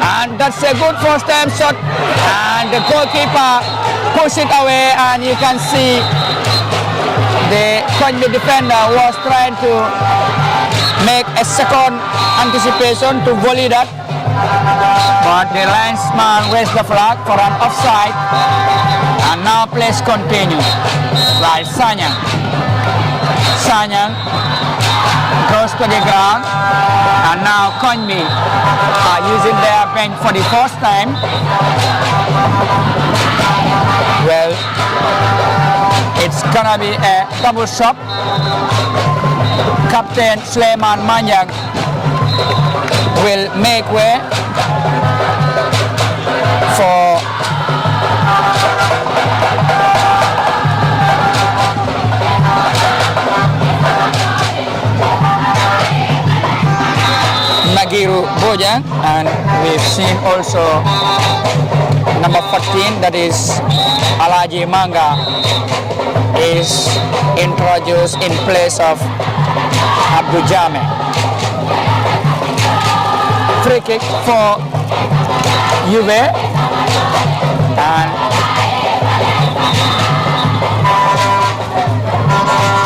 and that's a good first time shot, and the goalkeeper push it away, and you can see the Koign defender was trying to make a second anticipation to volley that, but the linesman raised the flag for an offside, and now play continues. While Sanyang goes to the ground, and now Koign are using their bench for the first time. Well, it's gonna be a double shot. Captain Suleiman Manyang will make way for Nagiru Bojang, and we've seen also number 14, that is Alaji Manga, is introduced in place of Abdul Jame. Free kick for Juve, and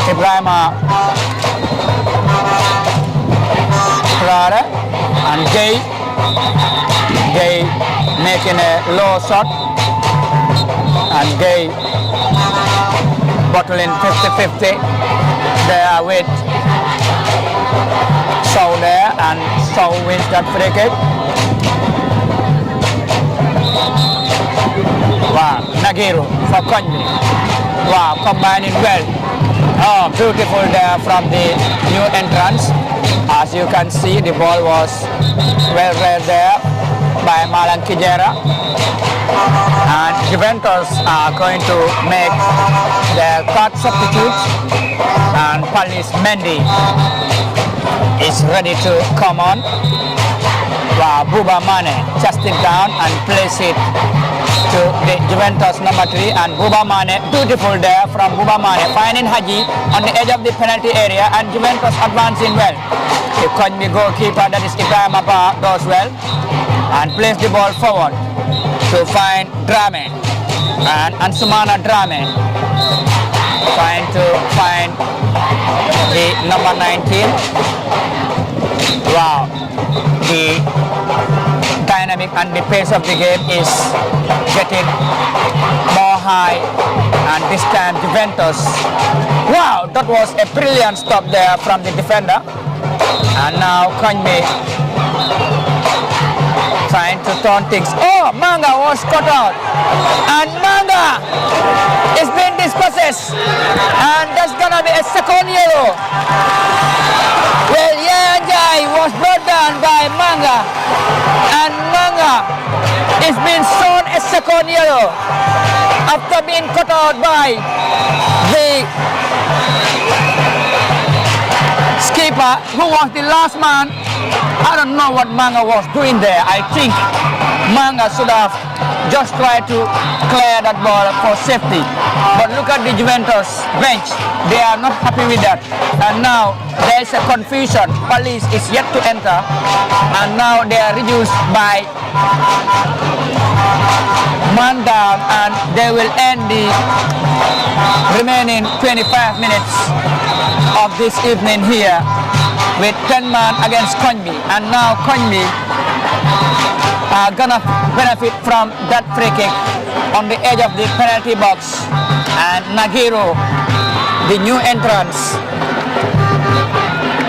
Ibrahima Prada and Gay making a low shot, and Gay bottling 50-50 there with Sow there, and Sow wins that free kick. Wow, Nagiru for Koign. Wow, combining well. Oh, beautiful there from the new entrance. As you can see, the ball was well read there by Malan Kijera. And Juventus are going to make their third substitute, and Palis Mendy is ready to come on. Wow, Buba Mane just it down and place it to the Juventus number 3, and Buba Mane, beautiful there from Buba Mane, finding Haji on the edge of the penalty area, and Juventus advancing well. The Koign goalkeeper, that is Ibrahim Abba, does well and plays the ball forward to find Drame, and Ansumana Drame trying to find the number 19. Wow, the dynamic and the pace of the game is getting more high, and this time Juventus, wow, that was a brilliant stop there from the defender. And now Koign trying to turn things. Oh, Manga was cut out, and Manga is being dispossessed, and that's gonna be a second yellow. Well, Yaya was brought down by Manga, and Manga is being shown a second yellow after being cut out by the skipper, who was the last man. I don't know what Manga was doing there. I think Manga should have just tried to clear that ball for safety. But look at the Juventus bench. They are not happy with that. And now there is a confusion. Police is yet to enter. And now they are reduced by man down, and they will end the remaining 25 minutes of this evening here with 10 man against Koign. And now Koign are gonna benefit from that free kick on the edge of the penalty box, and Nagiro, the new entrance,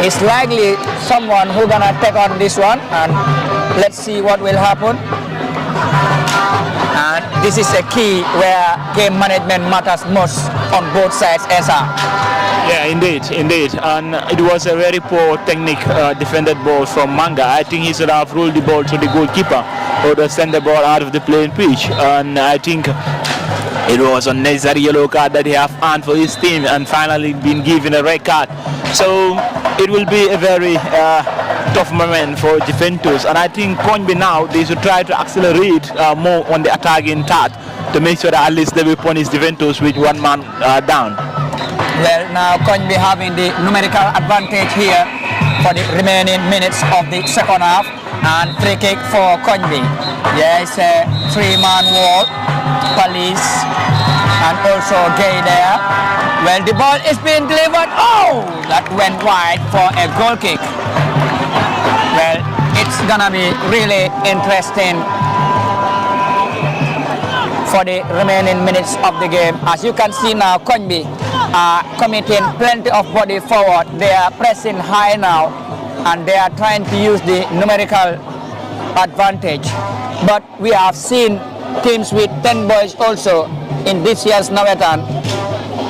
is likely someone who gonna take on this one, and let's see what will happen. And this is a key where game management matters most on both sides, Esa. Yeah, indeed. And it was a very poor technique defended ball from Manga. I think he should have ruled the ball to the goalkeeper or to send the ball out of the playing pitch. And I think it was a necessary yellow card that he have earned for his team and finally been given a red card. So it will be a very tough moment for Juventus. And I think Koign now, they should try to accelerate more on the attacking third to make sure that at least they will punish Juventus with one man down. Well, now Koign having the numerical advantage here for the remaining minutes of the second half, and free kick for Koign. There is a three-man wall, Police, and also Gay there. Well, the ball is being delivered. Oh, that went wide for a goal kick. Well, it's gonna be really interesting for the remaining minutes of the game. As you can see now, Koign are committing plenty of body forward. They are pressing high now, and they are trying to use the numerical advantage. But we have seen teams with 10 boys also in this year's Nawettan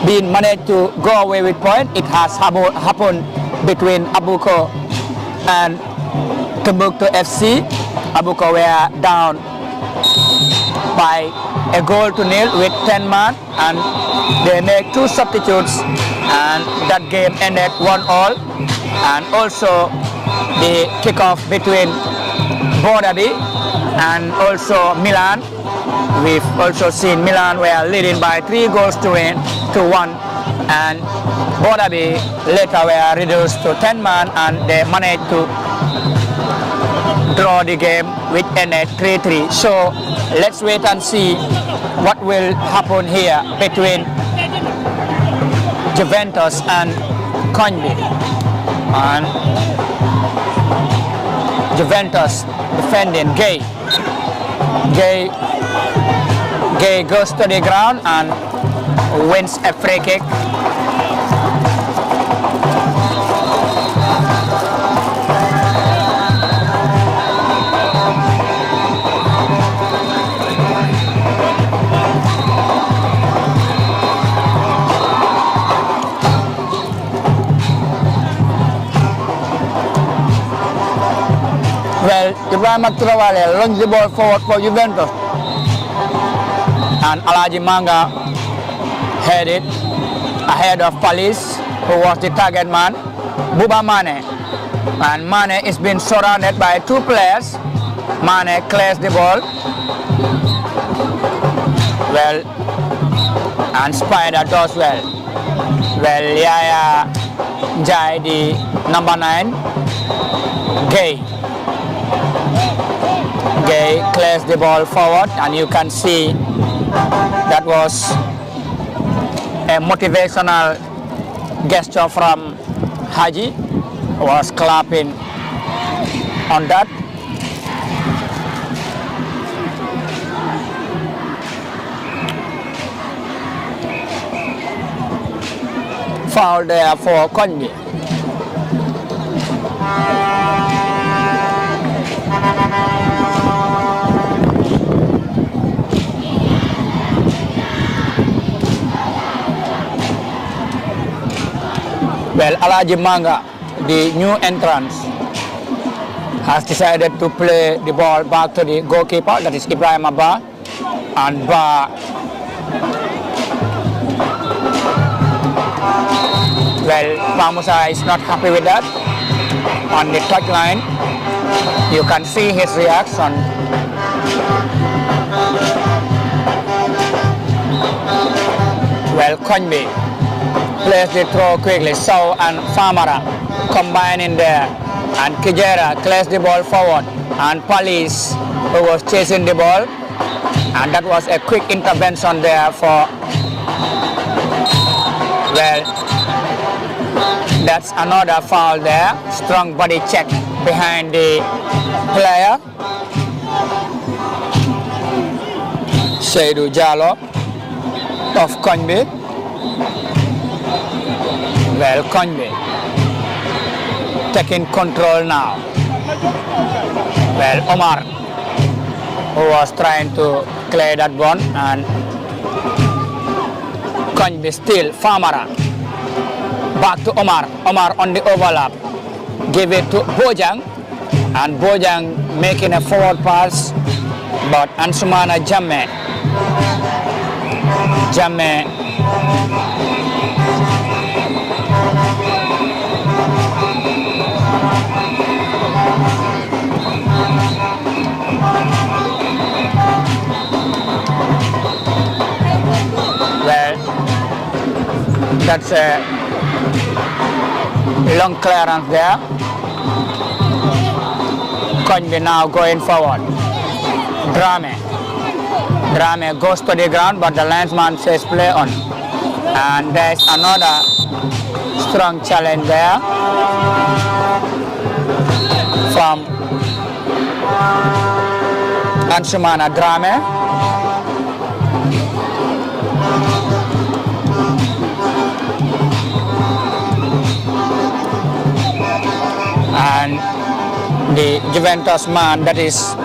being managed to go away with point. It has happened between Abuko and Timbuktu FC. Abuko were down by a goal to nil with 10 men, and they make two substitutes, and that game ended 1-1. And also the kickoff between Bodabi and also Milan. We've also seen Milan were leading by 3 goals to 1, and Bodabi later were reduced to 10 men, and they managed to draw the game, which ended 3-3. So let's wait and see what will happen here between Juventus and Koign. And Juventus defending Gay. Gay goes to the ground and wins a free kick. Well, Ibrahim Traore launched the ball forward for Juventus, and Alaji Manga headed ahead of Police, who was the target man, Buba Mane. And Mane is being surrounded by 2 players. Mane clears the ball. Well, and Spider does well. Well, Yaya Jai, the number 9, Gay clears the ball forward, and you can see that was a motivational gesture from Haji, who was clapping on that. Foul there for Koign. Well, Alaji Manga, the new entrance, has decided to play the ball back to the goalkeeper, that is Ibrahim Abba, and Ba. Well, Pamusa is not happy with that. On the touchline, you can see his reaction. Well, Koign plays the throw quickly. So and Famara combine in there, and Kijera clears the ball forward, and Police, who was chasing the ball, and that was a quick intervention there for, well, that's another foul there. Strong body check behind the player. Seydou Diallo of Koign. Well, Koign taking control now. Well, Omar, who was trying to clear that one, and Koign still, Famara. Back to Omar. Omar on the overlap. Give it to Bojang, and Bojang making a forward pass, but Ansumana Jammeh. Well, that's a long clearance there. Koign now going forward. Drame goes to the ground, but the linesman says play on. And there's another strong challenge there from Ansumana Drame. And the Juventus man, that is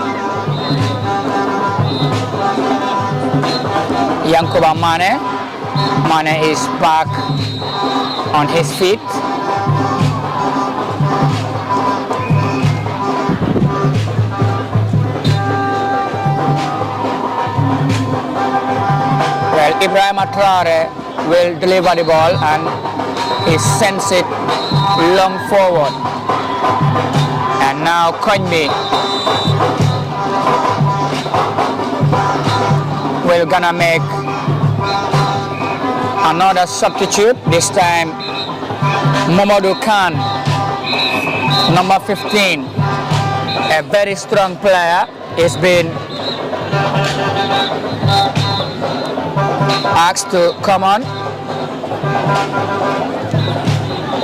Yankuba Mane. Mane is back on his feet. Well, Ibrahim Traore will deliver the ball, and he sends it long forward. And now Koign will gonna make another substitute. This time Mamadou Khan, number 15, a very strong player, is being asked to come on.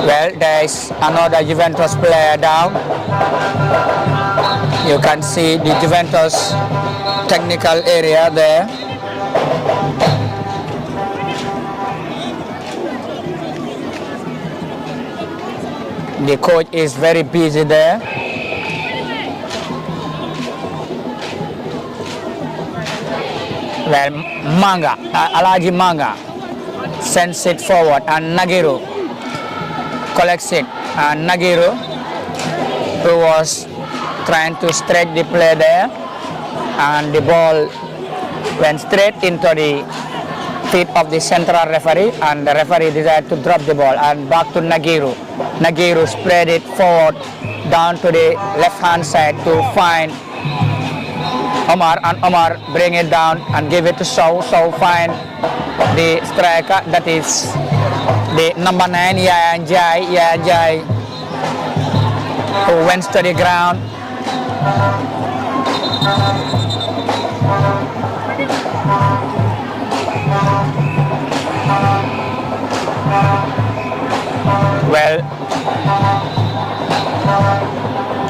Well, there is another Juventus player down. You can see the Juventus technical area there. The coach is very busy there. Well, Alaji Manga sends it forward, and Nagiru collects it. And Nagiru, who was trying to stretch the play there, and the ball went straight into the feet of the central referee, and the referee decided to drop the ball. And back to Nagiru. Nagiru spread it forward down to the left-hand side to find Omar, and Omar bring it down and give it to Sow. Sow find the striker, that is the number 9, Yaya Njai, who went to the ground. Well,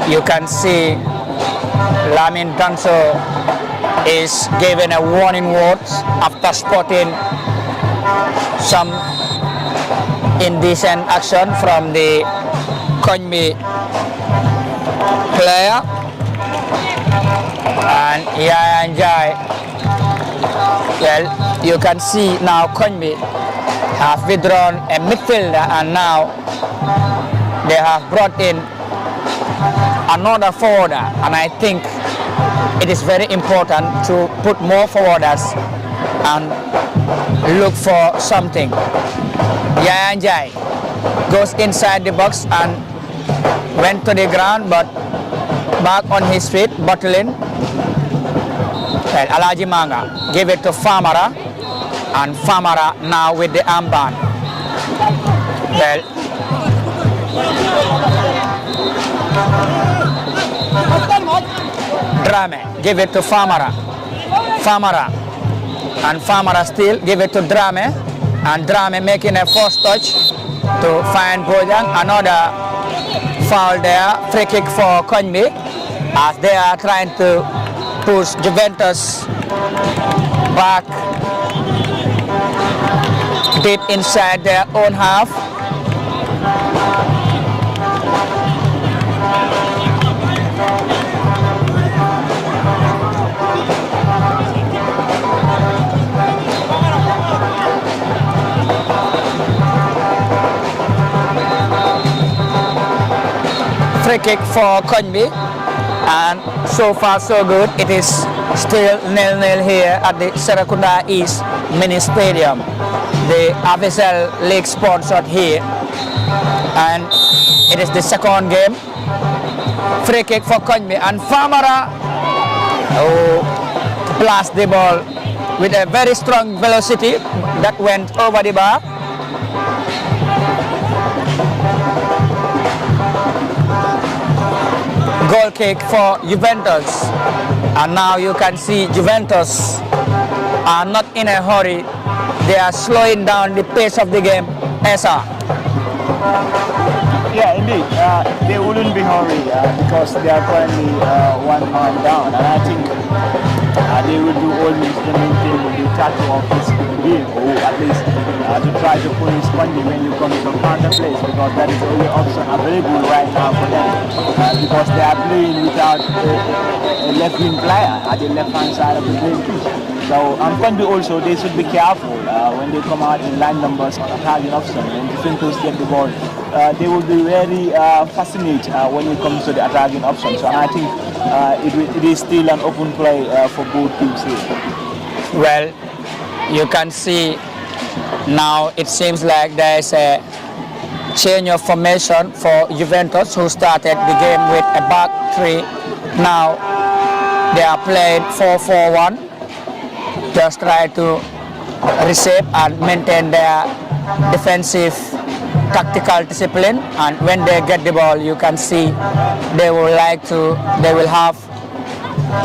you can see Lamin Danso is given a warning words after spotting some indecent action from the Koign player. And Yaya Njai, well, you can see now Koign have withdrawn a midfielder, and now they have brought in another forwarder, and I think it is very important to put more forwarders and look for something. Yaya Njai goes inside the box and went to the ground, but back on his feet, bottling. Well, Alaji Manga gave it to Famara, and Famara now with the armband. Well, Drame give it to Famara, and Famara still give it to Drame, and Drame making a first touch to find Bojang. Another foul there, free kick for Koign, as they are trying to push Juventus back deep inside their own half. Free kick for Koign, and so far so good. It is still 0-0 here at the Serekunda East Mini Stadium, the official league sponsored here, and it is the second game. Free kick for Koign, and Famara blast the ball with a very strong velocity that went over the bar. Goal kick for Juventus, and now you can see Juventus are not in a hurry. They are slowing down the pace of the game. Esa. Yeah, indeed. They wouldn't be hurried because they are currently one man down, and I think they will do all means to maintain the tackle of this game, or at least to try to punish Koign when you come to counter plays, because that is the only option available right now for them, because they are playing without a left wing player at the left hand side of the playing pitch. So Koign also, they should be careful when they come out in line numbers on attacking option. When defenders get the ball, they will be very fascinated when it comes to the attacking option. So I think it is still an open play for both teams here. Well, you can see now it seems like there is a change of formation for Juventus, who started the game with a back three. Now they are playing 4-4-1. Just try to reshape and maintain their defensive tactical discipline, and when they get the ball, you can see they will have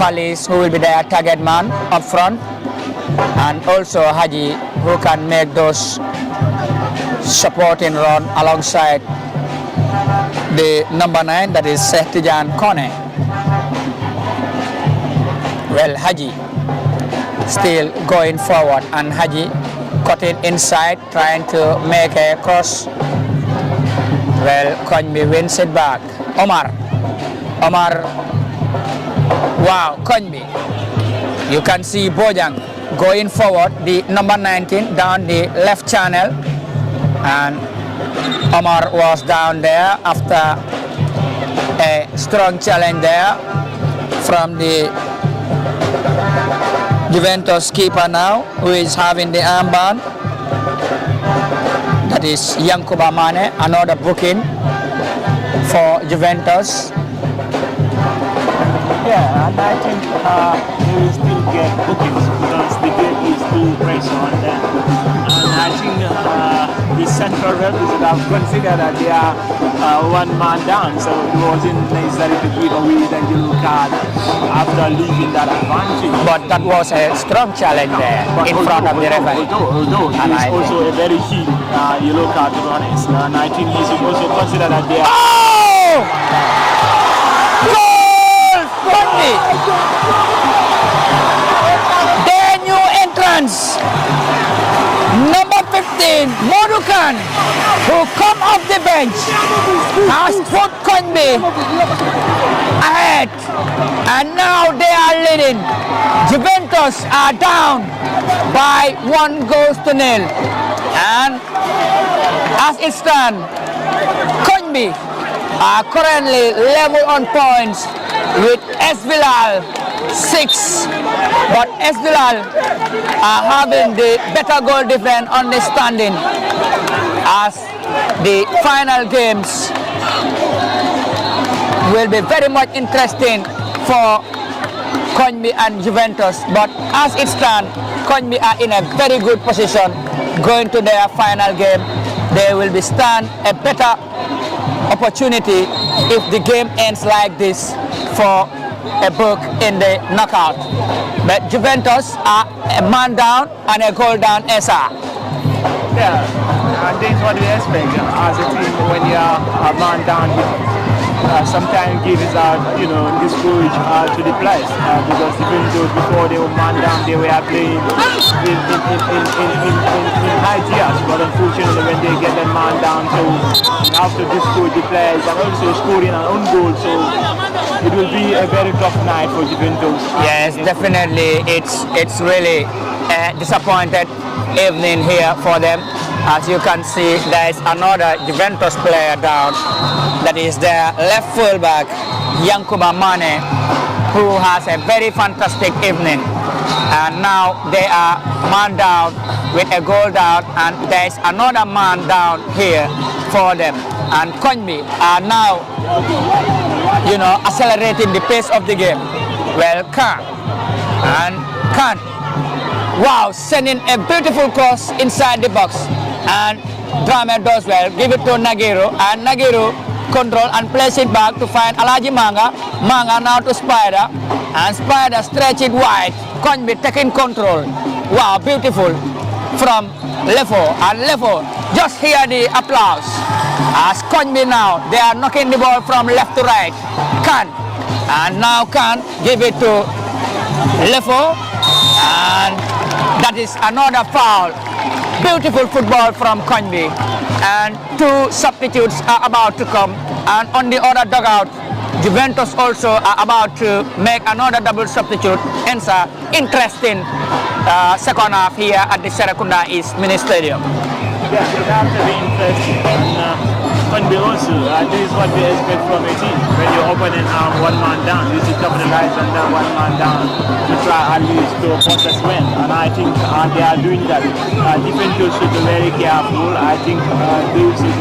Palis, who will be their target man up front, and also Haji, who can make those supporting run alongside the number 9, that is Sehtijan Kone. Well, Haji still going forward, and Haji cutting inside, trying to make a cross. Well, Koign wins it back. Omar, wow, Koign. You can see Bojang going forward, the number 19, down the left channel, and Omar was down there after a strong challenge there from the Juventus keeper now, who is having the armband. That is Yankuba Mane, another booking for Juventus. Yeah, and I think they will still get bookings because the game is too pressure on them. And I think the central referees have considered that they are one man down, so it wasn't necessary to give away the yellow card after leaving that advantage. But that was a strong challenge there in front of the referee. Although it is also a very key yellow card, to be honest. And I think he should also consider that they are... Oh! Their new entrance, number 15, Modukan, who come off the bench, has put Koign ahead, and now they are leading. Juventus are down by 1-0, and as it stands, Koign are currently level on points with Esvilal 6, but Esvilal are having the better goal difference on the standing, as the final games will be very much interesting for Koign and Juventus. But as it stands, Koign are in a very good position going to their final game. They will be stand a better opportunity if the game ends like this for a book in the knockout. But Juventus are a man down and a goal down, Esa. Yeah, and this is what we expect as a team when you are a man down. sometimes gives discourage to the players because even though before they were man down, they were playing in high tiers, but unfortunately when they get that man down, so after discourage the players and also scoring an own goal, so it will be a very tough night for Juventus. Yes, definitely. It's really a disappointed evening here for them. As you can see, there is another Juventus player down. That is their left fullback, Yankuba Mane, who has a very fantastic evening. And now they are man down with a goal down, and there is another man down here for them. And Koign are now, accelerating the pace of the game. Well, Khan, wow, sending a beautiful cross inside the box. And Drame does well, give it to Nagiro, and Nagiro control and place it back to find Alaji Manga. Manga now to Spider, and Spider stretch it wide. Koign taking control. Wow, beautiful from Lefo, and Lefo, just hear the applause. As Koign now, they are knocking the ball from left to right. Khan, and now Khan give it to Lefo, and that is another foul. Beautiful football from Koign, and two substitutes are about to come, and on the other dugout Juventus also are about to make another double substitute. Hence interesting second half here at the Serekunda East Mini Stadium. Yeah, it has to be interesting, and Koign also, this is what we expect from a team. When you're opening one man down, you should capitalize on that one man down to try at least to possess win, and I think they are doing that. Defenders should be very careful. I think they should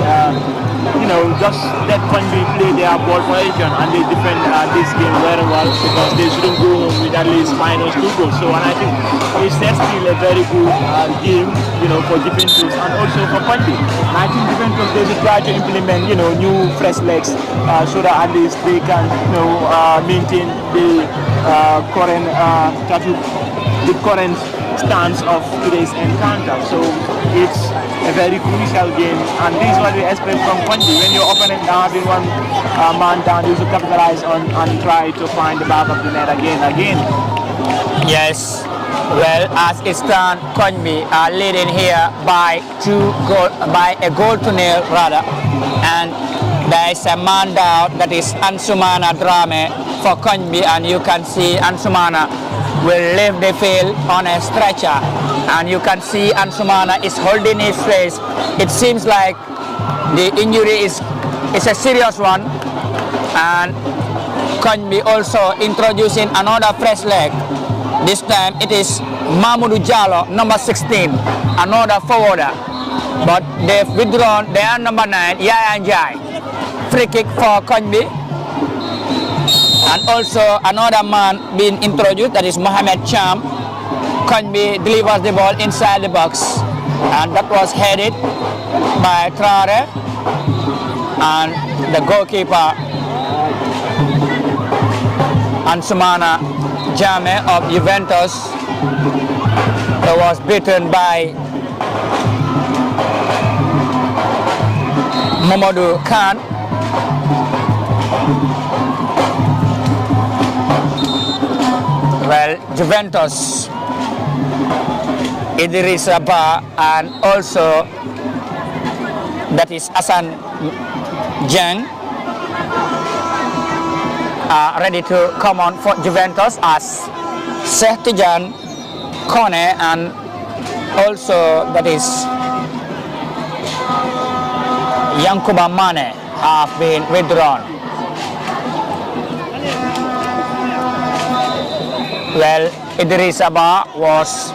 just let Koign play their ball position, and they defend this game very well, because they shouldn't go home with at least -2 goals. So, and I think it's still a very good game, for Juventus and also for Koign. And I think Juventus, they will try to implement, new fresh legs, so that at least they can, maintain the current stance of today's encounter. So it's a very crucial game, and this is what we expect from Koign. When you're opening down, having one man down, you should capitalize on and try to find the back of the net again. Yes. Well, as it stands, Koign are leading here by a goal to nil rather, and there is a man down, that is Ansumana Drame for Koign, and you can see Ansumana will leave the field on a stretcher, and you can see Ansumana is holding his face. It seems like the injury is a serious one, and Koign also introducing another fresh leg. This time it is Mamadou Jallo, number 16, another forwarder, but they've withdrawn their number 9, Yaya Njai. Free kick for Koign. And also another man being introduced, that is Mohamed Cham. Koign delivers the ball inside the box, and that was headed by Traore, and the goalkeeper Ansumana Jame of Juventus was beaten by Mamadou Khan. Well, Juventus, Idrissa Ba, and also that is Hassan Jeng are ready to come on for Juventus, as Sehtijan Kone and also that is Yankuba Mane have been withdrawn. Well, Idrissa Ba was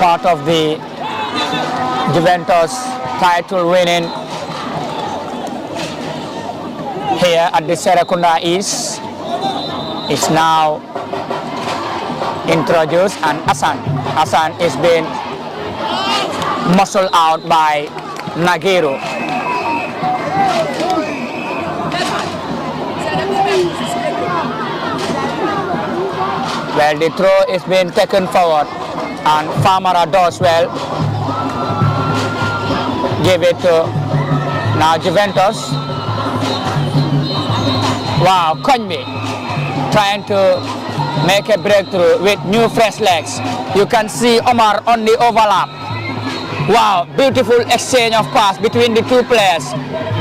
part of the Juventus title winning here at the Serekunda East. Is now introduced, and Hassan is being muscled out by Nagiro. Well, the throw is being taken forward, and Famara does well. Give it to now Juventus. Wow, Koign trying to make a breakthrough with new fresh legs. You can see Omar on the overlap. Wow, beautiful exchange of pass between the two players.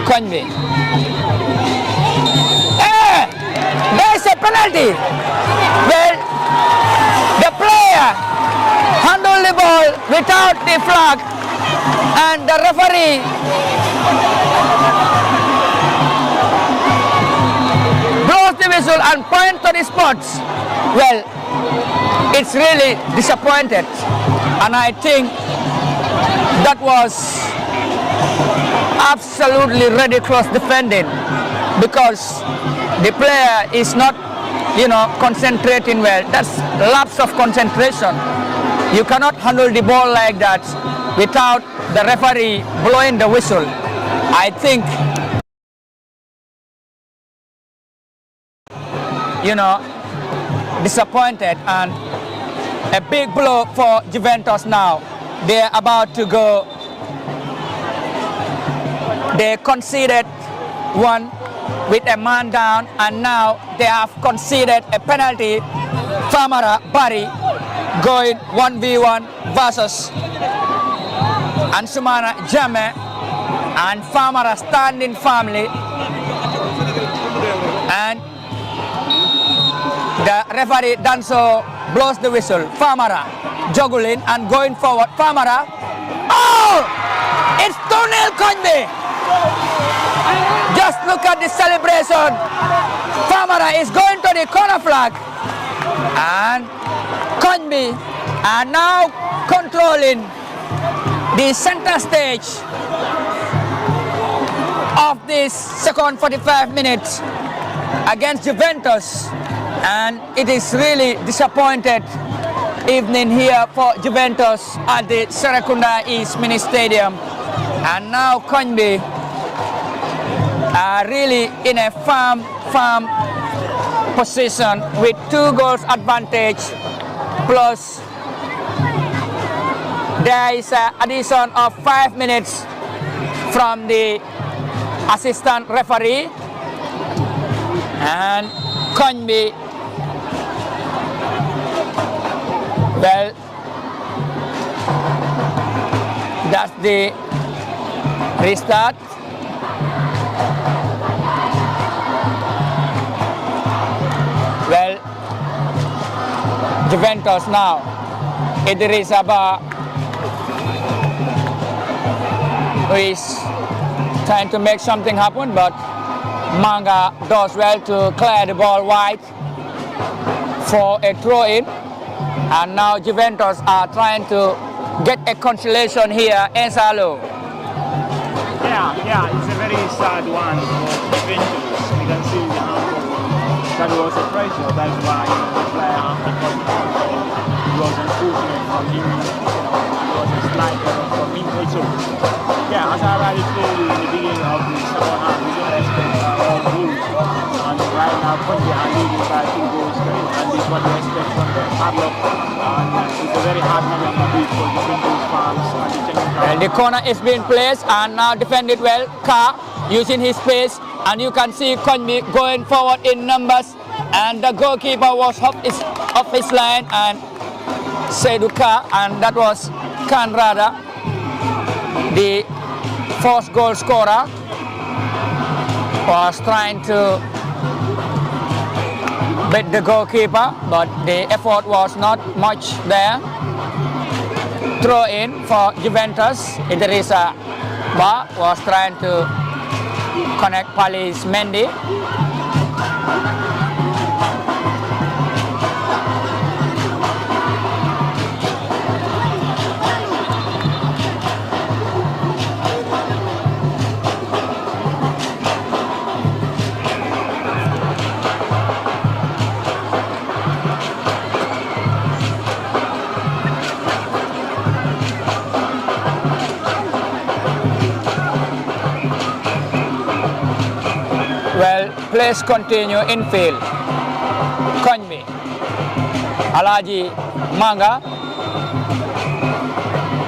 Koign. Hey, there's a penalty. Well, the player handled the ball without the flag, and the referee blows the whistle and points to the spots. Well, it's really disappointed, and I think that was absolutely ridiculous defending, because the player is not, concentrating well. That's lapse of concentration. You cannot handle the ball like that without the referee blowing the whistle. I think, disappointed, and a big blow for Juventus now. They're about to go. They conceded one with a man down, and now they have conceded a penalty. Famara Barry going 1v1 versus Ansumana Jame, and Famara standing firmly, and the referee Danso blows the whistle. Famara juggling and going forward. Famara, oh, it's 2-0 Koign. Just look at the celebration. Famara is going to the corner flag, and Koign are now controlling the center stage of this second 45 minutes against Juventus, and it is really disappointed evening here for Juventus at the Serekunda East Mini Stadium. And now Koign are really in a firm position with 2 goals advantage, plus there is an addition of 5 minutes from the assistant referee, and Koign, well, that's the restart. Well, Juventus now, Idris Abba, who is trying to make something happen, but Manga does well to clear the ball wide for a throw-in. And now Juventus are trying to get a consolation here. Ensalo. Yeah, it's a very sad one for Juventus. We can see that was a pressure. That's why the player after it was unfortunate from him. It was a slight error from him also. Yeah, as I already told you in the beginning of the second half, we don't expect all goals. And right now, Koign are leading by 2 goals, and this is what we expect from them. Hard luck, and it's a very hard moment for Juventus fans and the Kenyan crowd. And the corner is being placed and now defended well. Ka using his pace, and you can see Koign going forward in numbers, and the goalkeeper was off his line, and Sesdo Ka, and that was Kanrada, the first goal scorer, was trying to beat the goalkeeper, but the effort was not much there. Throw in for Juventus. Idrissa Ba was trying to connect Palis Mendy. Well, plays continue infield. Koign, Alaji Manga,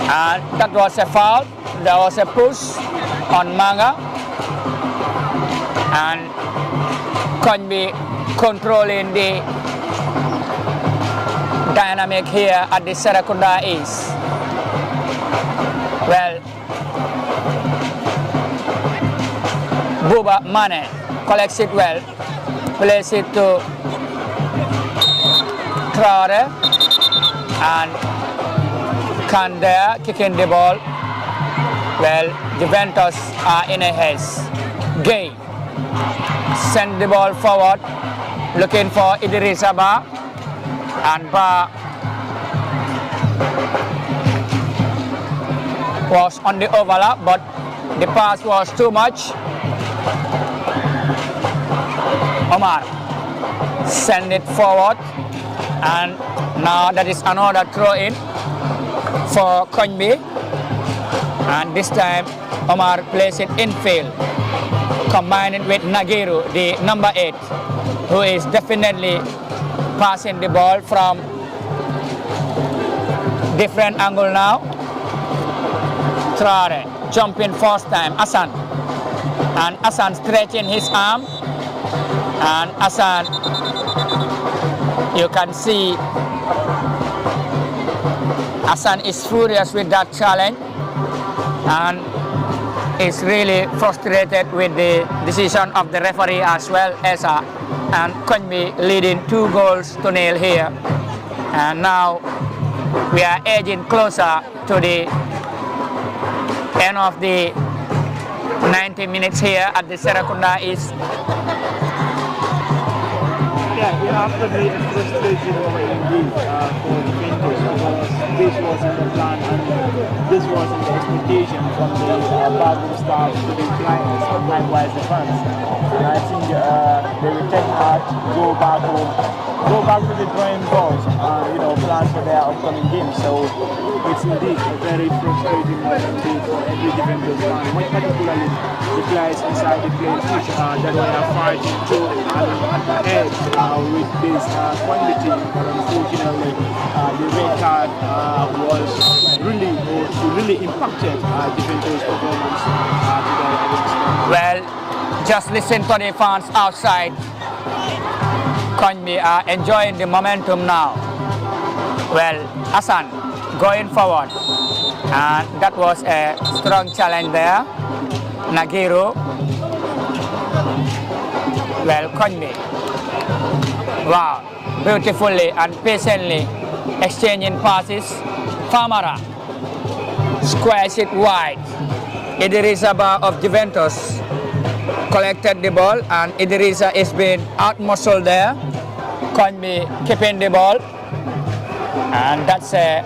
and that was a foul. There was a push on Manga, and Koign controlling the dynamic here at the Serekunda East. Well, Buba Mane collects it well, plays it to Traore, and Kandea kicking the ball. Well, Juventus are in a haste. Gay send the ball forward, looking for Idrissa Ba, and Ba was on the overlap, but the pass was too much. Omar send it forward, and now that is another throw-in for Koign, and this time Omar plays it infield, combining with Nagiru, the number 8, who is definitely passing the ball from different angle now. Traore jumping first time, Hassan, and Hassan stretching his arm, and Hassan, you can see Hassan is furious with that challenge and is really frustrated with the decision of the referee as well, Esa, and Koign leading 2-0 here. And now we are edging closer to the end of the 90 minutes here at the Serekunda East. Yeah, it has to be a frustrating moment indeed for Juventus, because this wasn't the plan and this wasn't the expectation from the backroom staff to the players, likewise the fans. And I think they will take heart, go back home, go back to the drawing board, plan for their upcoming games. So it's indeed a very frustrating moment indeed for every Juventus fan, more particularly the players inside the playing pitch that we are fighting to ahead with this quantity. But unfortunately, the red card was really impacted Juventus' performance today. Well, just listen to the fans outside. Koign are enjoying the momentum now. Well, Hassan going forward, and that was a strong challenge there. Nagiru. Well, Koign, wow, beautifully and patiently exchanging passes. Famara squares it wide. Idrissa Ba of Juventus collected the ball, and Idrissa is being out-muscled there. Koign keeping the ball, and that's a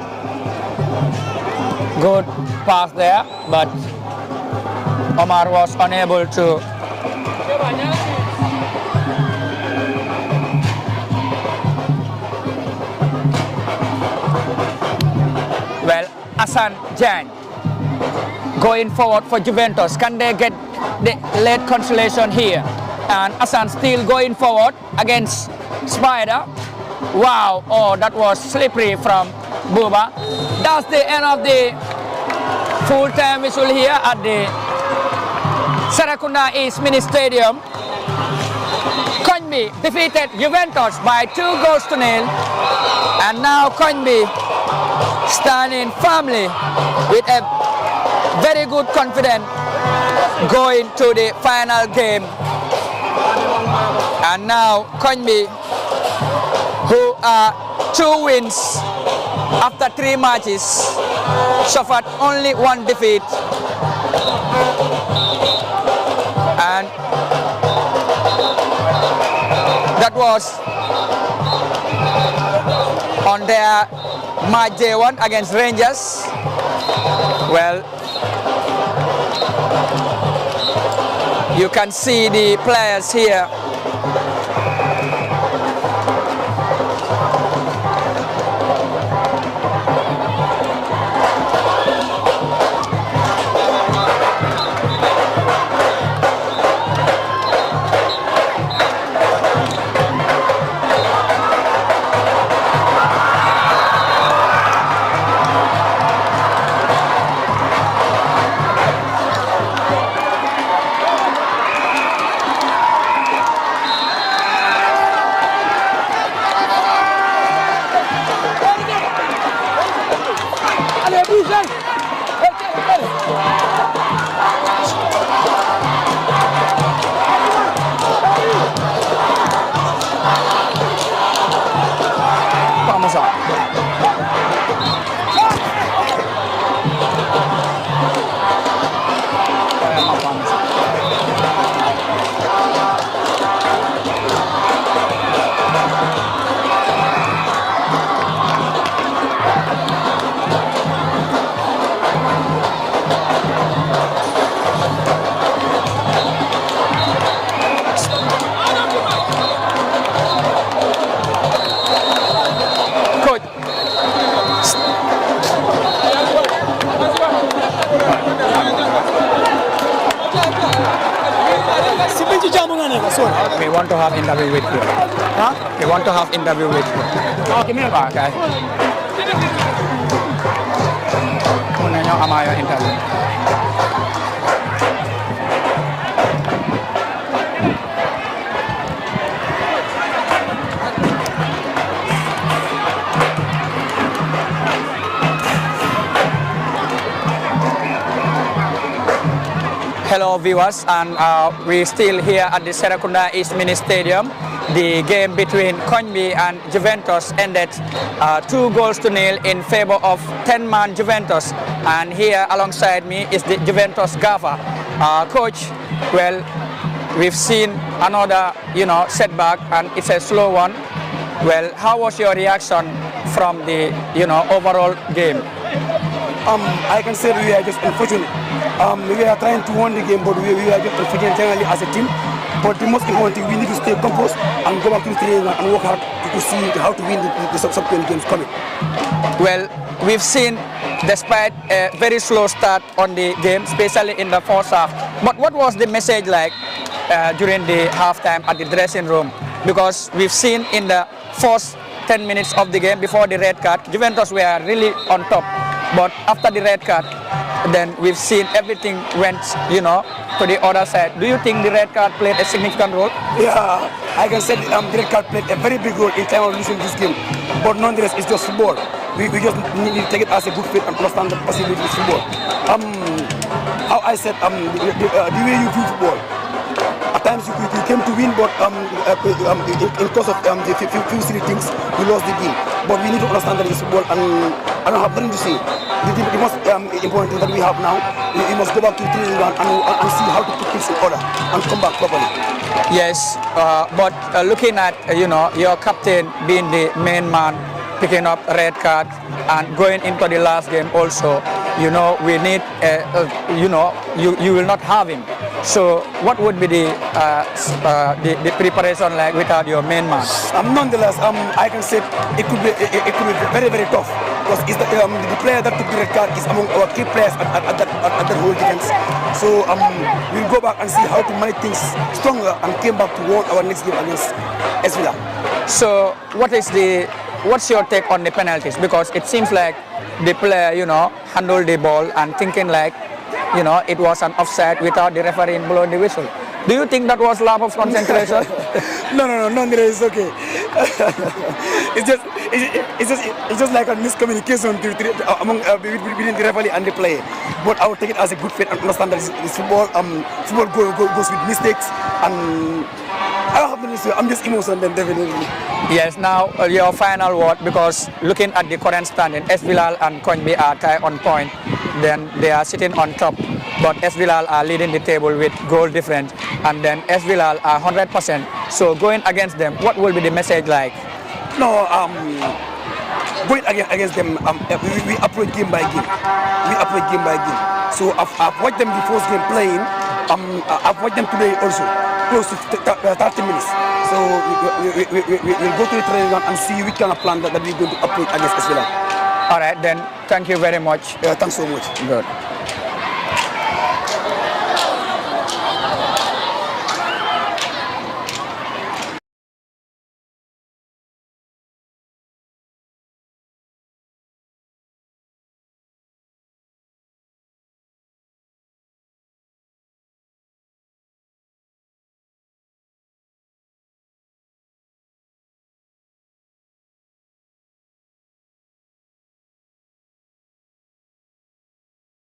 good pass there, but Omar was unable to well, Hassan Jan going forward for Juventus. Can they get the late consolation here? And Hassan still going forward against Spider. Wow, oh, that was slippery from Buba. That's the end of the full-time whistle here at the Serekunda East Mini Stadium. Koign defeated Juventus by 2-0, and now Koign standing firmly with a very good confidence going to the final game. And now Koign, who are 2 wins after 3 matches, suffered only 1 defeat, and that was on their match day 1 against Rangers. Well, you can see the players here. We want to have interview with you. Huh? We want to have interview with you. Okay, Okay. Muna nyo amayo interview. Hello viewers, and we're still here at the Serekunda East Mini Stadium. The game between Koign and Juventus ended 2-0 in favor of 10-man Juventus. And here alongside me is the Juventus gaffer. Coach, well, we've seen another, setback, and it's a slow one. Well, how was your reaction from the, overall game? I can say we are just unfortunate. We are trying to win the game, but we are just unfortunate generally as a team. But the most important thing, we need to stay composed and go back to the training and work hard to see how to win the subsequent games coming. Well, we've seen, despite a very slow start on the game, especially in the first half. But what was the message like during the halftime at the dressing room? Because we've seen in the first 10 minutes of the game before the red card, Juventus were really on top. But after the red card, then we've seen everything went, to the other side. Do you think the red card played a significant role? Yeah, I can say the red card played a very big role in terms of losing this game. But nonetheless, it's just football. We just need to take it as a good fit and understand the possibility of football. How I said, the way you view football. At times you came to win, but in course of the few silly things, you lost the game. But we need to understand that it's football, and I don't have nothing to say. The most important thing that we have now, we must go back to the training ground and see how to put things in order and come back properly. Yes, but looking at your captain being the main man, picking up a red card and going into the last game also, we need, you will not have him. So what would be the preparation like without your main man? Nonetheless, I can say it could be very, very tough, because it's the player that took the red card is among our key players at that whole defense. So we'll go back and see how to manage things stronger and came back to win our next game against Esvilla. So what's your take on the penalties? Because it seems like the player, handled the ball and thinking like, it was an offside without the referee blowing the whistle. Do you think that was lack of concentration? No, it's okay. it's just like a miscommunication among between the referee and the player. But I will take it as a good fit and understand that it's football. Football goes with mistakes, and I don't have to say, I'm just emotional then definitely. Yes, now your final word, because looking at the current standing, Esvilla and Koign are tied on point. Then they are sitting on top, but Esvilla are leading the table with goal difference, and then Esvilla are 100%. So going against them, what will be the message like? No, going against them, we approach game by game. So I've watched them the first game playing. I've watched them today also, close to 30 minutes. So we'll go to the training ground and see which kind of plan that we're going to approach against Esvilla. All right, then thank you very much. Thanks so much. Good.